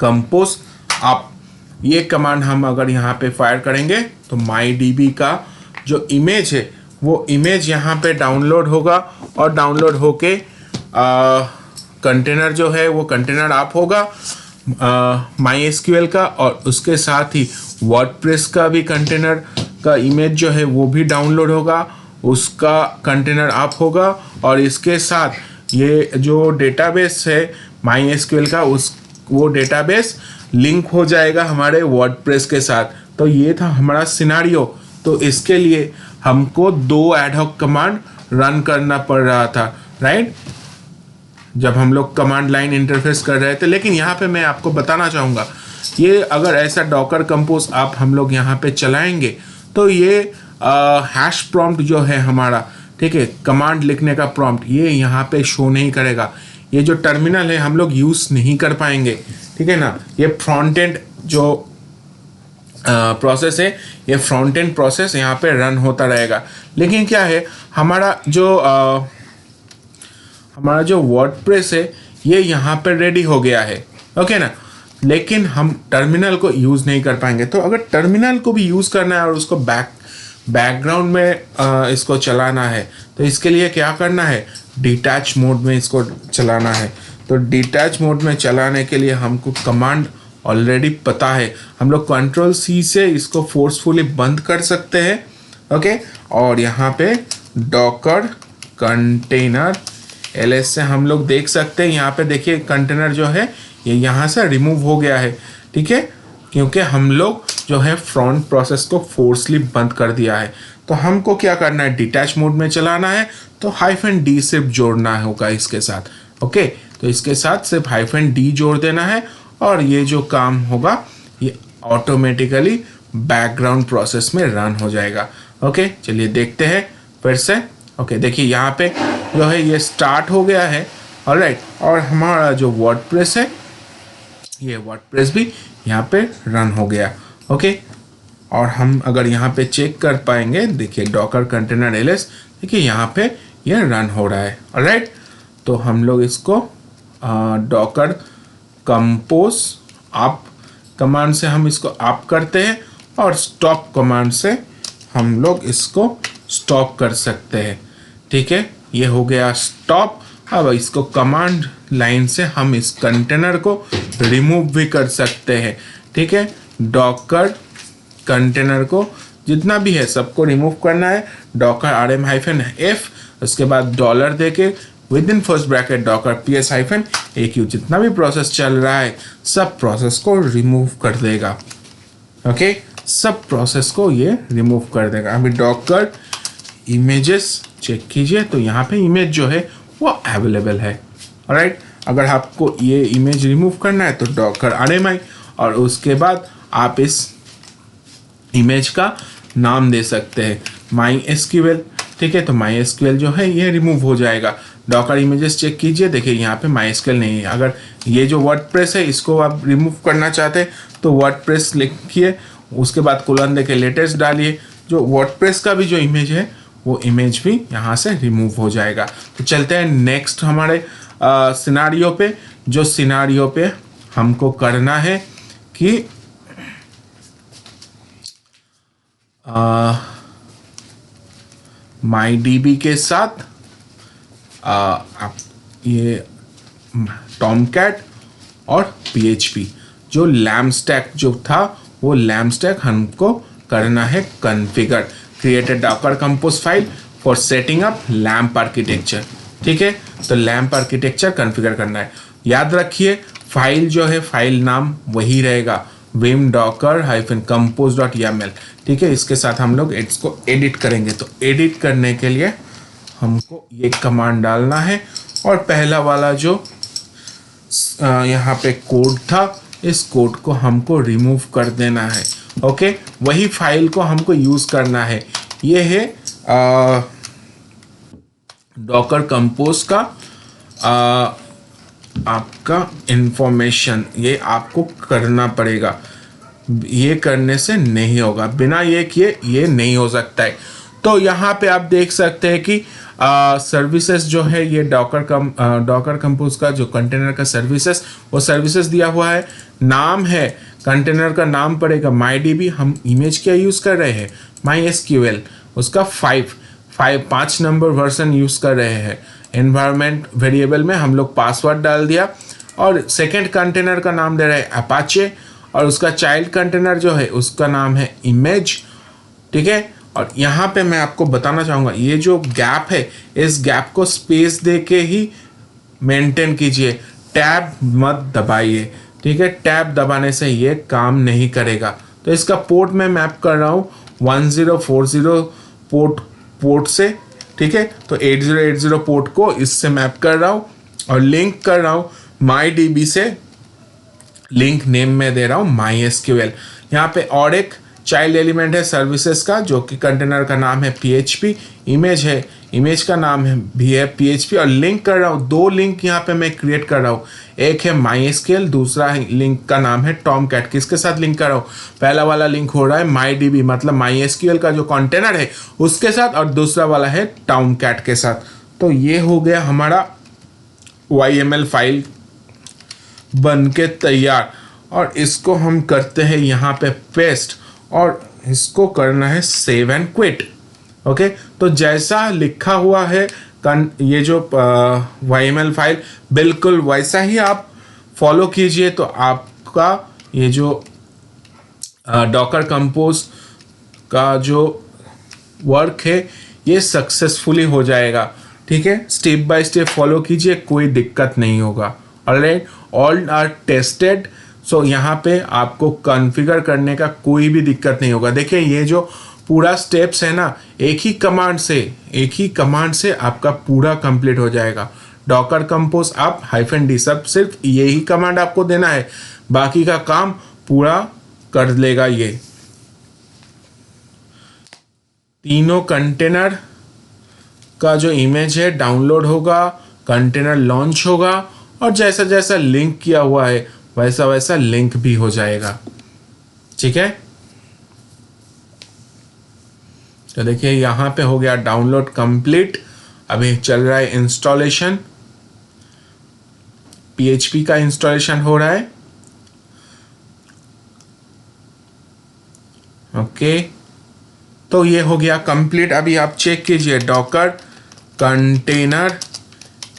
कंपोज आप, ये कमांड हम अगर यहाँ पे फायर करेंगे तो MyDB का जो इमेज है वो इमेज यहाँ पे डाउनलोड होगा, और डाउनलोड होके कंटेनर जो है वो कंटेनर आप होगा MySQL का, और उसके साथ ही वर्डप्रेस का भी कंटेनर का इमेज जो है वो भी डाउनलोड होगा, उसका कंटेनर आप होगा, और इसके साथ ये जो डेटाबेस है MySQL का वो डेटाबेस लिंक हो जाएगा हमारे वर्डप्रेस के साथ। तो ये था हमारा सिनारियो। तो इसके लिए हमको 2 एडहॉक कमांड रन करना पड़ रहा था, राइट, जब हम लोग कमांड लाइन इंटरफेस कर रहे थे। लेकिन यहाँ पे मैं आपको बताना चाहूँगा, ये अगर ऐसा डॉकर कंपोज आप हम लोग यहाँ पे चलाएंगे तो ये हैश प्रॉम्प्ट जो है हमारा, ठीक है, कमांड लिखने का प्रॉम्प्ट, ये यहाँ पे शो नहीं करेगा। ये जो टर्मिनल है हम लोग यूज़ नहीं कर पाएंगे, ठीक है ना। ये फ्रंट एंड जो प्रोसेस है, ये फ्रंट एंड प्रोसेस यहाँ पे रन होता रहेगा। लेकिन क्या है, हमारा जो वर्डप्रेस है ये यहाँ पे रेडी हो गया है, ओके ना। लेकिन हम टर्मिनल को यूज़ नहीं कर पाएंगे। तो अगर टर्मिनल को भी यूज़ करना है और उसको बैकग्राउंड में इसको चलाना है, तो इसके लिए क्या करना है, डिटैच मोड में इसको चलाना है। तो डिटैच मोड में चलाने के लिए हमको कमांड ऑलरेडी पता है, हम लोग Ctrl+C से इसको फोर्सफुली बंद कर सकते हैं, ओके। और यहाँ पे डॉकर कंटेनर ls से हम लोग देख सकते हैं, यहाँ पे देखिए कंटेनर जो है ये यहाँ से रिमूव हो गया है, ठीक है, क्योंकि हम लोग जो है फ्रंट प्रोसेस को फोर्सली बंद कर दिया है। तो हमको क्या करना है, डिटैच मोड में चलाना है, तो -d सिर्फ जोड़ना होगा इसके साथ, ओके। तो इसके साथ सिर्फ -d जोड़ देना है और ये जो काम होगा ये ऑटोमेटिकली बैकग्राउंड प्रोसेस में रन हो जाएगा, ओके। चलिए देखते हैं फिर से, ओके। देखिए यहाँ पे जो है ये स्टार्ट हो गया है, ऑलराइट। और हमारा जो वर्डप्रेस है ये वर्डप्रेस भी यहाँ पे रन हो गया, ओके। और हम अगर यहाँ पे चेक कर पाएंगे, देखिए डॉकर कंटेनर ls, देखिए यहाँ पे ये रन हो रहा है, ऑलराइट। तो हम लोग इसको डॉकर कंपोज अप कमांड से हम इसको अप करते हैं और स्टॉप कमांड से हम लोग इसको स्टॉप कर सकते हैं, ठीक है। ये हो गया स्टॉप। अब इसको कमांड लाइन से हम इस कंटेनर को रिमूव भी कर सकते हैं, ठीक है। डॉकर कंटेनर को जितना भी है सबको रिमूव करना है, डॉकर rm-f, उसके बाद डॉलर देके with in first bracket Docker ps-aq, जितना भी प्रोसेस चल रहा है सब प्रोसेस को रिमूव कर देगा, ओके। सब प्रोसेस को ये रिमूव कर देगा। अभी डॉकर इमेजेस चेक कीजिए, तो यहाँ पे इमेज जो है वो अवेलेबल है, ऑलराइट। अगर आपको ये इमेज रिमूव करना है तो डॉकर rmi, और उसके बाद आप इस इमेज का नाम दे सकते हैं MySQL, ठीक है। तो MySQL जो है ये रिमूव हो जाएगा। डॉकर इमेजेस चेक कीजिए, देखिए यहाँ पे MySQL नहीं है। अगर ये जो वर्डप्रेस है इसको आप रिमूव करना चाहते हैं तो वर्डप्रेस लिखिए, उसके बाद कोलन देके लेटेस्ट डालिए, जो वर्डप्रेस का भी जो इमेज है वो इमेज भी यहाँ से रिमूव हो जाएगा। तो चलते हैं नेक्स्ट हमारे सिनारियो पे, जो सिनारियो पे हमको करना है कि MyDB के साथ आप ये टॉमकैट और PHP जो लैम्प स्टैक जो था वो लैम्प स्टैक हमको करना है configure. Create a Docker compose file for setting up lamp architecture, ठीक है। तो लैम्प आर्किटेक्चर कॉन्फ़िगर करना है। याद रखिए फाइल जो है फाइल नाम वही रहेगा, vim docker-compose.yaml, ठीक है। इसके साथ हम लोग इसको एडिट करेंगे। तो एडिट करने के लिए हमको ये कमांड डालना है, और पहला वाला जो यहाँ पे कोड था इस कोड को हमको रिमूव कर देना है, ओके। वही फाइल को हमको यूज़ करना है। ये है डॉकर कंपोज का आपका इंफॉर्मेशन, ये आपको करना पड़ेगा। ये करने से नहीं होगा, बिना ये किए ये नहीं हो सकता है। तो यहाँ पे आप देख सकते हैं कि सर्विसेज जो है ये डॉकर कंपोज का जो कंटेनर का सर्विसेज, वो सर्विसेज दिया हुआ है। नाम है कंटेनर का नाम पड़ेगा MyDB, हम इमेज क्या यूज़ कर रहे हैं MySQL, उसका 5 नंबर वर्जन यूज़ कर रहे हैं। एनवायरनमेंट वेरिएबल में हम लोग पासवर्ड डाल दिया, और सेकंड कंटेनर का नाम दे रहे हैं अपाचे, और उसका चाइल्ड कंटेनर जो है उसका नाम है इमेज, ठीक है। और यहाँ पे मैं आपको बताना चाहूँगा ये जो गैप है इस गैप को स्पेस दे के ही मेंटेन कीजिए, टैब मत दबाइए, ठीक है। टैब दबाने से ये काम नहीं करेगा। तो इसका पोर्ट मैं मैप कर रहा हूँ 1040 पोर्ट से, ठीक है। तो 8080 पोर्ट को इससे मैप कर रहा हूँ, और लिंक कर रहा हूँ MyDB से, लिंक नेम में दे रहा हूँ MySQL। यहाँ पे और एक चाइल्ड एलिमेंट है सर्विसेज का, जो कि कंटेनर का नाम है PHP, इमेज है इमेज का नाम है भी है PHP और लिंक कर रहा हूँ, दो लिंक यहाँ पे मैं क्रिएट कर रहा हूँ। एक है MySQL, दूसरा लिंक का नाम है Tomcat। किसके साथ लिंक कर रहा हूँ? पहला वाला लिंक हो रहा है MyDB मतलब MySQL का जो कंटेनर है उसके साथ, और दूसरा वाला है Tomcat के साथ। तो ये हो गया हमारा YML फाइल बन के तैयार, और इसको हम करते हैं यहाँ पे पेस्ट, और इसको करना है सेव एंड क्विट। ओके, तो जैसा लिखा हुआ है ये जो YML फाइल बिल्कुल वैसा ही आप फॉलो कीजिए, तो आपका ये जो डॉकर कंपोज का जो वर्क है ये सक्सेसफुली हो जाएगा। ठीक है, स्टेप बाय स्टेप फॉलो कीजिए, कोई दिक्कत नहीं होगा। Alright, all are tested. So यहाँ पे आपको कॉन्फ़िगर करने का कोई भी दिक्कत नहीं होगा। देखिए ये जो पूरा स्टेप्स है ना, एक ही कमांड से आपका पूरा कंप्लीट हो जाएगा। डॉकर कंपोज आप -d, सब सिर्फ यही कमांड आपको देना है, बाकी का काम पूरा कर लेगा ये। तीनों कंटेनर का जो इमेज है डाउनलोड होगा, कंटेनर लॉन्च होगा, और जैसा जैसा लिंक किया हुआ है वैसा वैसा लिंक भी हो जाएगा। ठीक है, तो देखिए यहाँ पे हो गया डाउनलोड कंप्लीट। अभी चल रहा है इंस्टॉलेशन, PHP का इंस्टॉलेशन हो रहा है। ओके, तो ये हो गया कंप्लीट। अभी आप चेक कीजिए डॉकर कंटेनर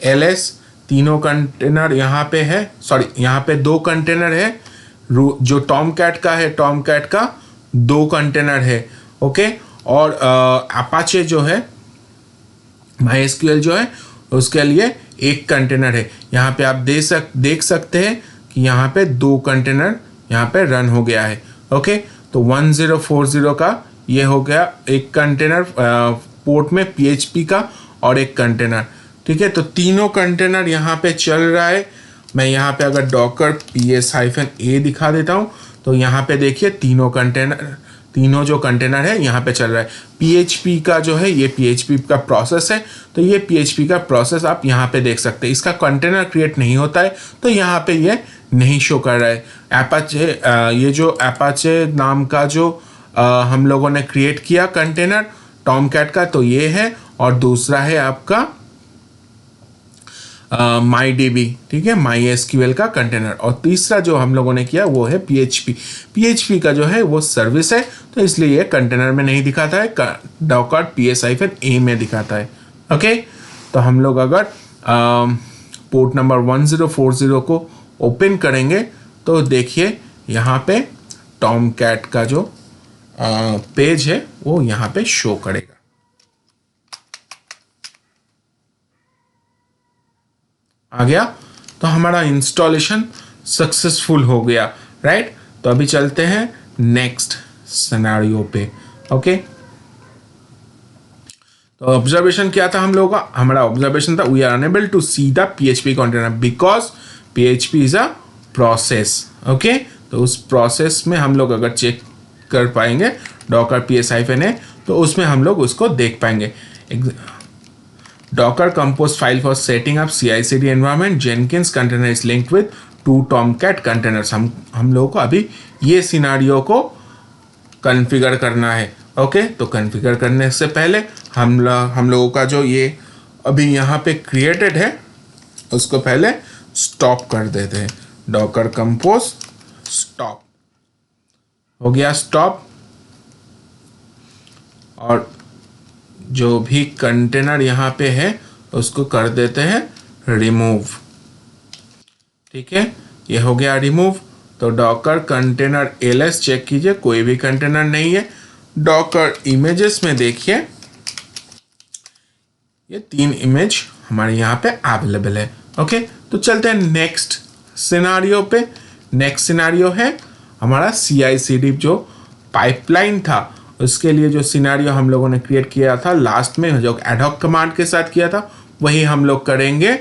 ls, तीनों कंटेनर यहाँ पे है, सॉरी यहाँ पे दो कंटेनर है, जो टॉमकैट का है, टॉमकैट का दो कंटेनर है। ओके, और अपाचे जो है MySQL जो है उसके लिए एक कंटेनर है। यहाँ पे आप देख सकते हैं कि यहाँ पे दो कंटेनर यहाँ पे रन हो गया है। ओके, तो 1040 का ये हो गया एक कंटेनर पोर्ट में PHP का, और एक कंटेनर। ठीक है, तो तीनों कंटेनर यहाँ पे चल रहा है। मैं यहाँ पे अगर डॉकर ps-a दिखा देता हूँ, तो यहाँ पे देखिए तीनों जो कंटेनर है यहाँ पे चल रहा है। PHP का जो है ये PHP का प्रोसेस है, तो ये PHP का प्रोसेस आप यहाँ पे देख सकते हैं। इसका कंटेनर क्रिएट नहीं होता है, तो यहाँ पे ये नहीं शो कर रहा है। एपाचे, ये जो एपाचे नाम का जो हम लोगों ने क्रिएट किया कंटेनर टॉमकैट का, तो ये है, और दूसरा है आपका MyDB, ठीक है, MySQL का कंटेनर, और तीसरा जो हम लोगों ने किया वो है PHP का जो है वो सर्विस है, तो इसलिए ये कंटेनर में नहीं दिखाता है, डॉकर ps-a में दिखाता है। ओके, तो हम लोग अगर पोर्ट नंबर 1040 को ओपन करेंगे तो देखिए यहाँ पे टॉमकैट का जो पेज है वो यहाँ पे शो करेगा। आ गया, तो हमारा इंस्टॉलेशन सक्सेसफुल हो गया। राइट, तो अभी चलते हैं नेक्स्ट सिनेरियो पे। ओके, तो ऑब्जर्वेशन क्या था हम लोगों का? हमारा ऑब्जर्वेशन था we are unable to see the PHP container because PHP is a process. Okay, तो उस प्रोसेस में हम लोग अगर चेक कर पाएंगे डॉकर ps-a, तो उसमें हम लोग उसको देख पाएंगे। Docker compose file for setting up CI/CD environment. Jenkins container is linked with 2 Tomcat containers. हम लोगों को अभी ये सिनारियो को कॉन्फ़िगर करना है। ओके, तो कॉन्फ़िगर करने से पहले हम लोगों का जो ये अभी यहाँ पे क्रिएटेड है उसको पहले स्टॉप कर देते हैं। Docker compose स्टॉप हो गया, स्टॉप, और जो भी कंटेनर यहाँ पे है उसको कर देते हैं रिमूव। ठीक है, ये हो गया रिमूव। तो डॉकर कंटेनर ls चेक कीजिए, कोई भी कंटेनर नहीं है। डॉकर इमेजेस में देखिए ये 3 इमेज हमारे यहाँ पे अवेलेबल है। ओके, तो चलते हैं नेक्स्ट सिनारियो पे। नेक्स्ट सिनारियो है हमारा CI/CD जो पाइपलाइन था उसके लिए जो सिनेरियो हम लोगों ने क्रिएट किया था लास्ट में, जो एडहॉक कमांड के साथ किया था, वही हम लोग करेंगे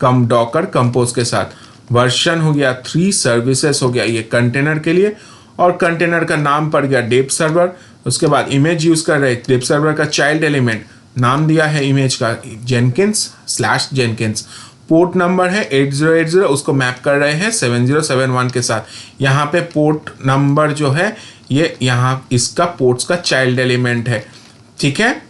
डॉकर कंपोज के साथ। वर्जन हो गया 3, सर्विसेज हो गया ये कंटेनर के लिए, और कंटेनर का नाम पड़ गया डेप सर्वर। उसके बाद इमेज यूज कर रहे डेप सर्वर का चाइल्ड एलिमेंट नाम दिया है इमेज का jenkins/jenkins, पोर्ट नंबर है 8080, उसको मैप कर रहे हैं 7071 के साथ। यहाँ पे पोर्ट नंबर जो है ये यहाँ इसका पोर्ट्स का चाइल्ड एलिमेंट है, ठीक है।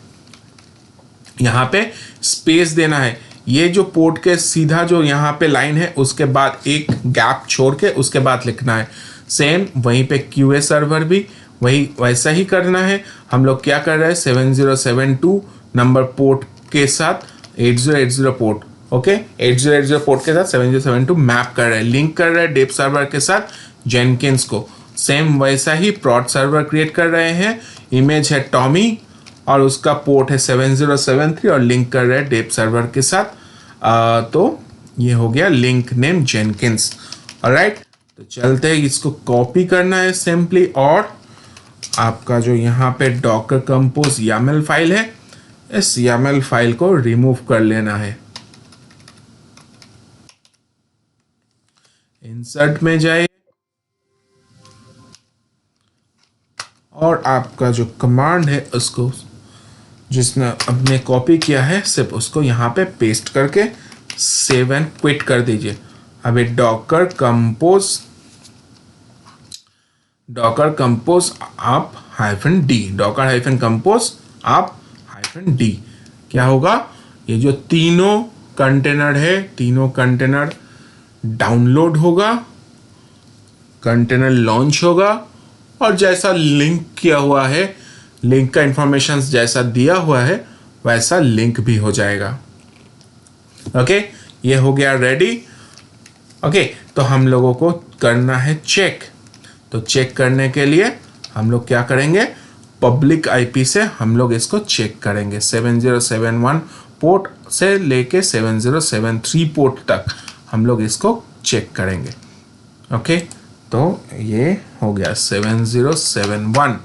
यहाँ पे स्पेस देना है, ये जो पोर्ट के सीधा जो यहाँ पे लाइन है उसके बाद एक गैप छोड़ के उसके बाद लिखना है। सेम वहीं पे QA सर्वर भी वही वैसा ही करना है। हम लोग क्या कर रहे हैं 7072 नंबर पोर्ट के साथ 8080 पोर्ट, ओके 8080 पोर्ट के साथ 7072 मैप कर रहे हैं, लिंक कर रहे हैं डेप सर्वर के साथ जेनकिंस को। सेम वैसा ही प्रॉड सर्वर क्रिएट कर रहे हैं, इमेज है टॉमी और उसका पोर्ट है 7073 और लिंक कर रहे हैं डेप सर्वर के साथ। तो ये हो गया लिंक नेम जेनकिंस। ऑलराइट, तो चलते हैं, इसको कॉपी करना है सिंपली और आपका जो यहाँ पे डॉकर कंपोज YAML फाइल है, इस YAML फाइल को रिमूव कर लेना है। इंसर्ट में जाइए और आपका जो कमांड है उसको जिसने अपने कॉपी किया है सिर्फ उसको यहाँ पे पेस्ट करके सेव एंड क्विट कर दीजिए। अभी डॉकर कंपोज आप -d, डॉकर कंपोज आप -d क्या होगा, ये जो तीनों कंटेनर है तीनों कंटेनर डाउनलोड होगा, कंटेनर लॉन्च होगा और जैसा लिंक किया हुआ है, लिंक का इंफॉर्मेशन जैसा दिया हुआ है वैसा लिंक भी हो जाएगा। ओके, ये हो गया रेडी। ओके, तो हम लोगों को करना है चेक। तो चेक करने के लिए हम लोग क्या करेंगे, पब्लिक आईपी से हम लोग इसको चेक करेंगे। 7071 पोर्ट से लेके 7073 पोर्ट तक हम लोग इसको चेक करेंगे। ओके, तो ये हो गया 7071।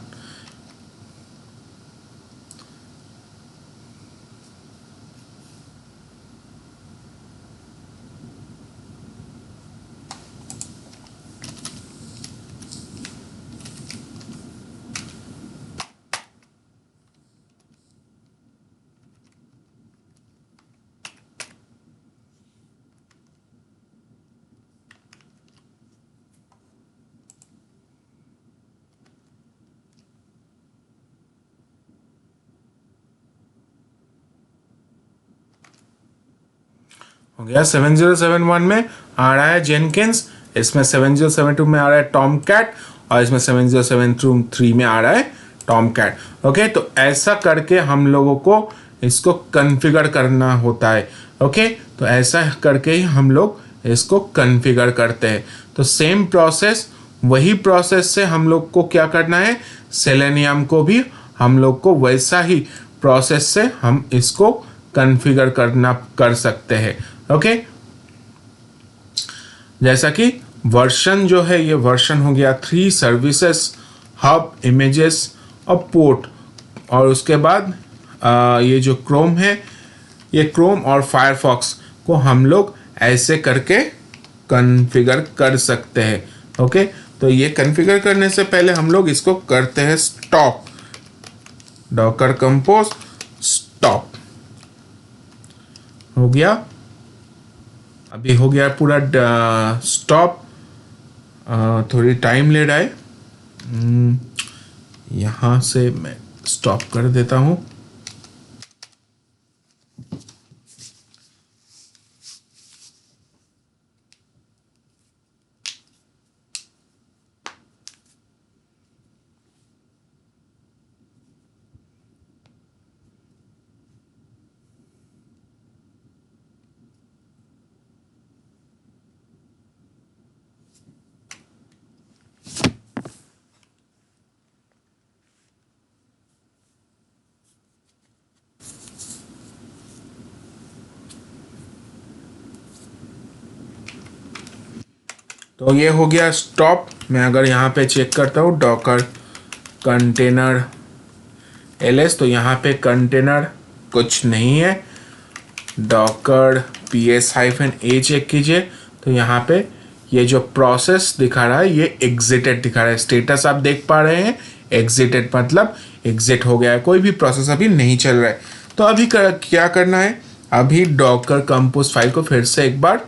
हो गया 7071 में आ रहा है जेनकिंस, इसमें 7072 में आ रहा है टॉमकैट और इसमें 7073 में आ रहा है टॉमकैट। ओके, तो ऐसा करके हम लोगों को इसको कॉन्फ़िगर करना होता है। ओके, तो ऐसा करके ही हम लोग इसको कॉन्फ़िगर करते हैं। तो सेम प्रोसेस, वही प्रोसेस से हम लोग को क्या करना है, सेलेनियम को भी हम लोग को वैसा ही प्रोसेस से हम इसको कॉन्फ़िगर कर सकते हैं। ओके, जैसा कि वर्जन जो है, ये वर्जन हो गया 3 सर्विसेज, हब, इमेजेस और पोर्ट। और उसके बाद ये जो क्रोम है, ये क्रोम और फायरफॉक्स को हम लोग ऐसे करके कॉन्फ़िगर कर सकते हैं। ओके, तो ये कॉन्फ़िगर करने से पहले हम लोग इसको करते हैं स्टॉप, डॉकर कंपोज स्टॉप। हो गया, अभी हो गया पूरा स्टॉप। थोड़ी टाइम ले रहा है, यहाँ से मैं स्टॉप कर देता हूँ। तो ये हो गया स्टॉप। मैं अगर यहाँ पे चेक करता हूँ डॉकर कंटेनर ls, तो यहाँ पे कंटेनर कुछ नहीं है। डॉकर ps-a चेक कीजिए, तो यहाँ पे ये जो प्रोसेस दिखा रहा है ये एग्जिटेड दिखा रहा है। स्टेटस आप देख पा रहे हैं, एग्जिटेड मतलब एग्जिट हो गया है, कोई भी प्रोसेस अभी नहीं चल रहा है। तो अभी क्या करना है, अभी डॉकर कंपोज फाइल को फिर से एक बार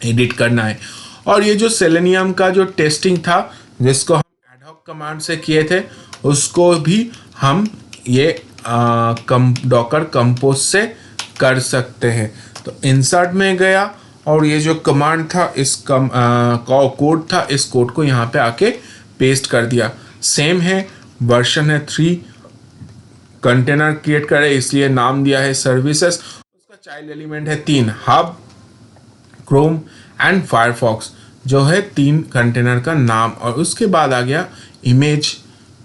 एडिट करना है। और ये जो सेलेनियम का जो टेस्टिंग था जिसको हम एडहॉक कमांड से किए थे, उसको भी हम ये डॉकर कंपोज से कर सकते हैं। तो इंसर्ट में गया और ये जो कमांड था इस कोड था, इस कोड को यहाँ पे आके पेस्ट कर दिया। सेम है, वर्जन है 3, कंटेनर क्रिएट करे इसलिए नाम दिया है सर्विसेज, उसका चाइल्ड एलिमेंट है 3, हब, क्रोम एंड फायरफॉक्स, जो है 3 कंटेनर का नाम। और उसके बाद आ गया इमेज।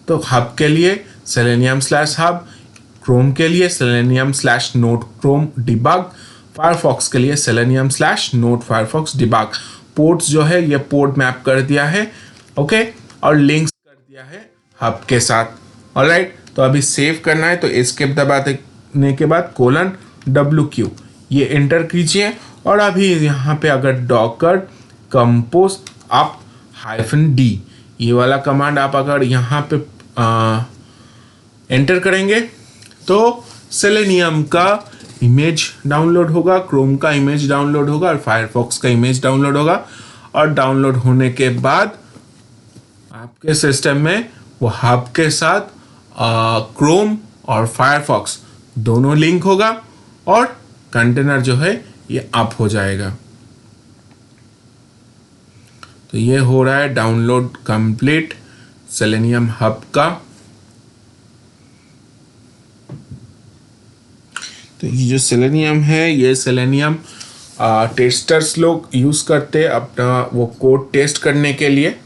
तो हब के लिए selenium/hub, क्रोम के लिए selenium/node chrome debug, फायरफॉक्स के लिए selenium/node firefox debug। पोर्ट्स जो है ये पोर्ट मैप कर दिया है, ओके, और लिंक्स कर दिया है हब के साथ। ऑलराइट, तो अभी सेव करना है तो एस्केप दबाने के बाद :WQ ये एंटर कीजिए। और अभी यहाँ पे अगर डॉकर कंपोज अप -d ये वाला कमांड आप अगर यहाँ पे एंटर करेंगे तो सेलेनियम का इमेज डाउनलोड होगा, क्रोम का इमेज डाउनलोड होगा और फायरफॉक्स का इमेज डाउनलोड होगा। और डाउनलोड होने के बाद आपके सिस्टम में वो हब के साथ क्रोम और फायरफॉक्स दोनों लिंक होगा और कंटेनर जो है ये अप हो जाएगा। तो ये हो रहा है डाउनलोड कंप्लीट सेलेनियम हब का। तो ये जो सेलेनियम है, ये सेलेनियम टेस्टर्स लोग यूज करते हैं अपना वो कोड टेस्ट करने के लिए।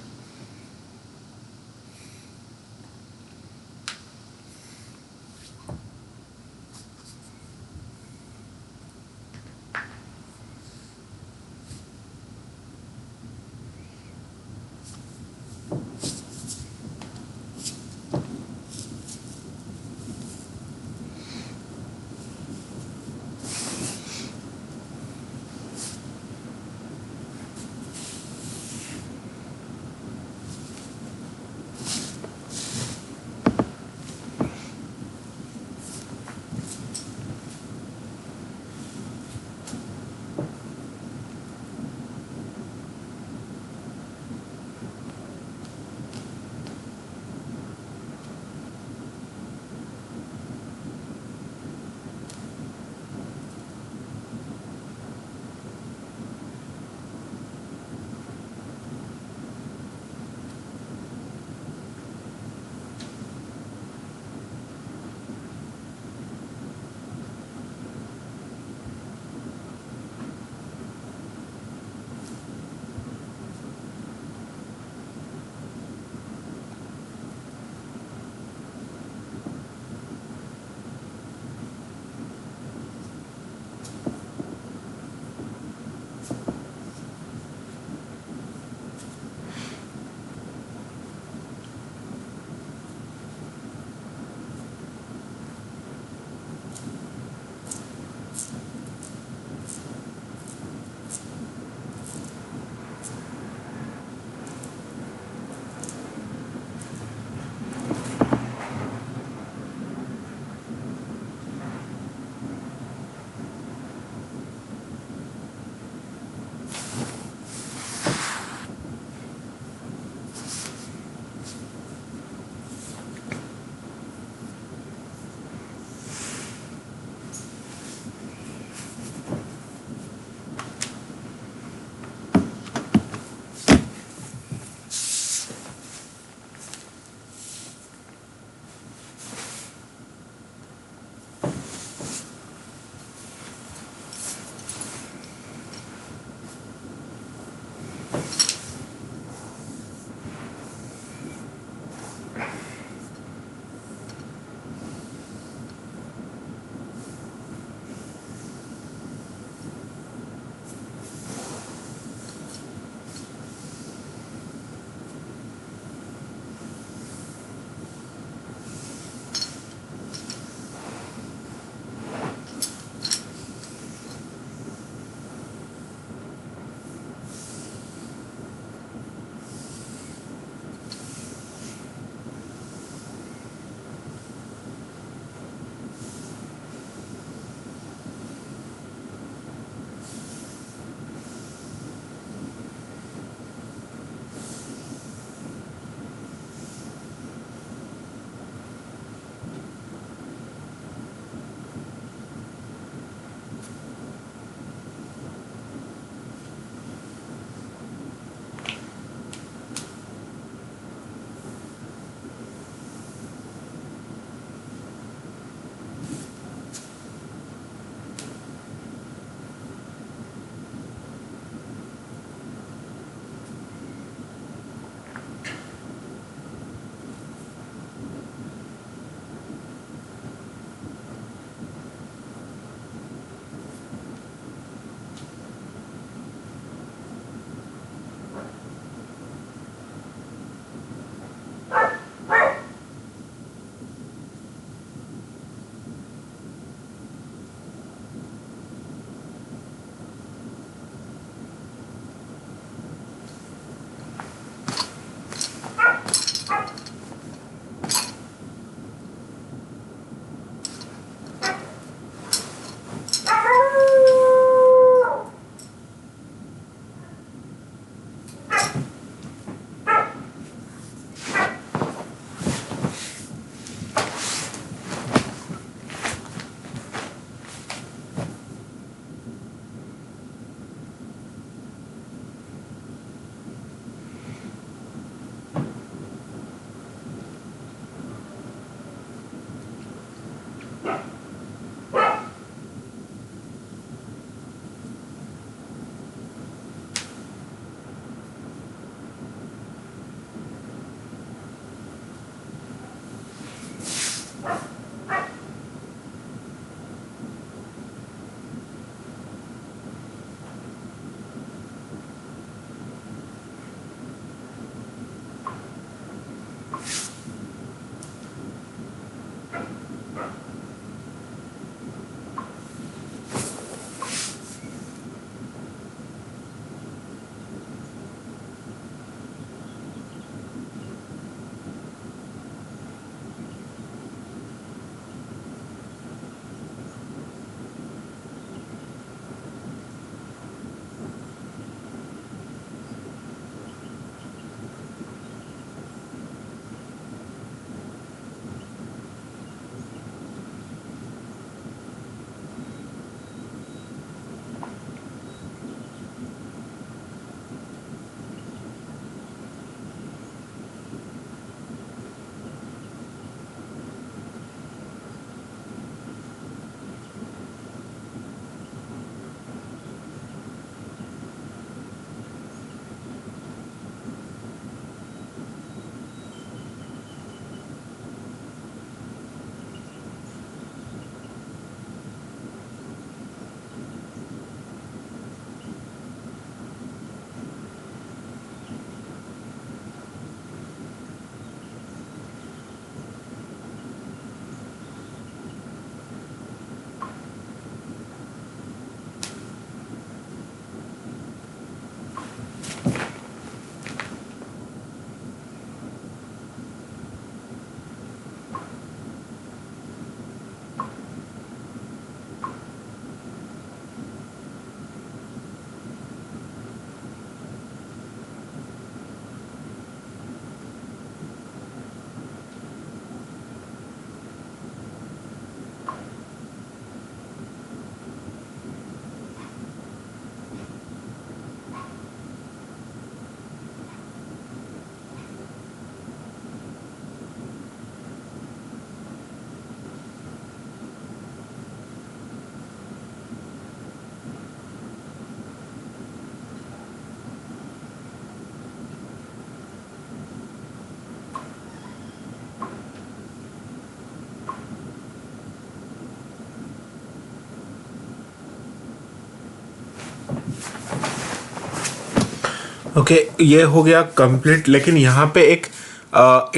ओके, ये हो गया कंप्लीट, लेकिन यहाँ पे एक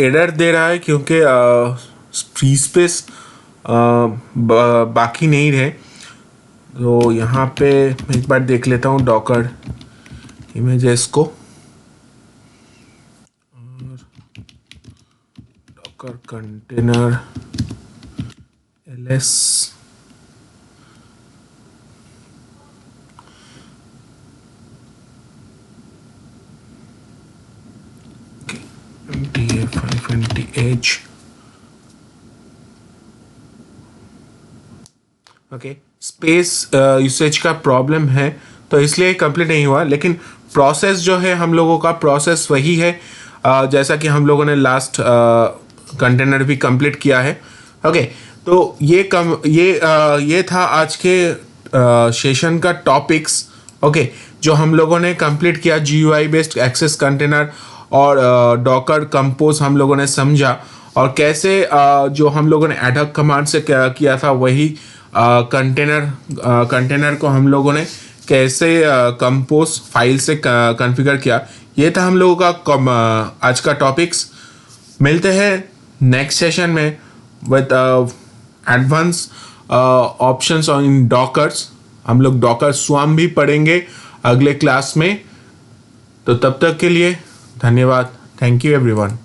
एरर दे रहा है क्योंकि फ्री स्पेस बाकी नहीं रहे। तो यहाँ पे मैं एक बार देख लेता हूँ डॉकर इमेजेस को, Docker container ls MTA520H। Okay, space usage का प्रॉब्लम है तो इसलिए कंप्लीट नहीं हुआ, लेकिन प्रोसेस जो है हम लोगों का प्रोसेस वही है जैसा कि हम लोगों ने लास्ट कंटेनर भी कंप्लीट किया है। ओके, तो ये था आज के सेशन का टॉपिक्स। ओके, जो हम लोगों ने कंप्लीट किया, GUI बेस्ड एक्सेस कंटेनर और डॉकर कंपोज हम लोगों ने समझा, और कैसे जो हम लोगों ने एडहॉक कमांड से किया था वही कंटेनर को हम लोगों ने कैसे कंपोज फाइल से कॉन्फ़िगर किया। ये था हम लोगों का आज का टॉपिक्स। मिलते हैं नेक्स्ट सेशन में with advance options on dockers. हम लोग डॉकर स्वाम भी पढ़ेंगे अगले क्लास में। तो तब तक के लिए धन्यवाद। Thank you everyone.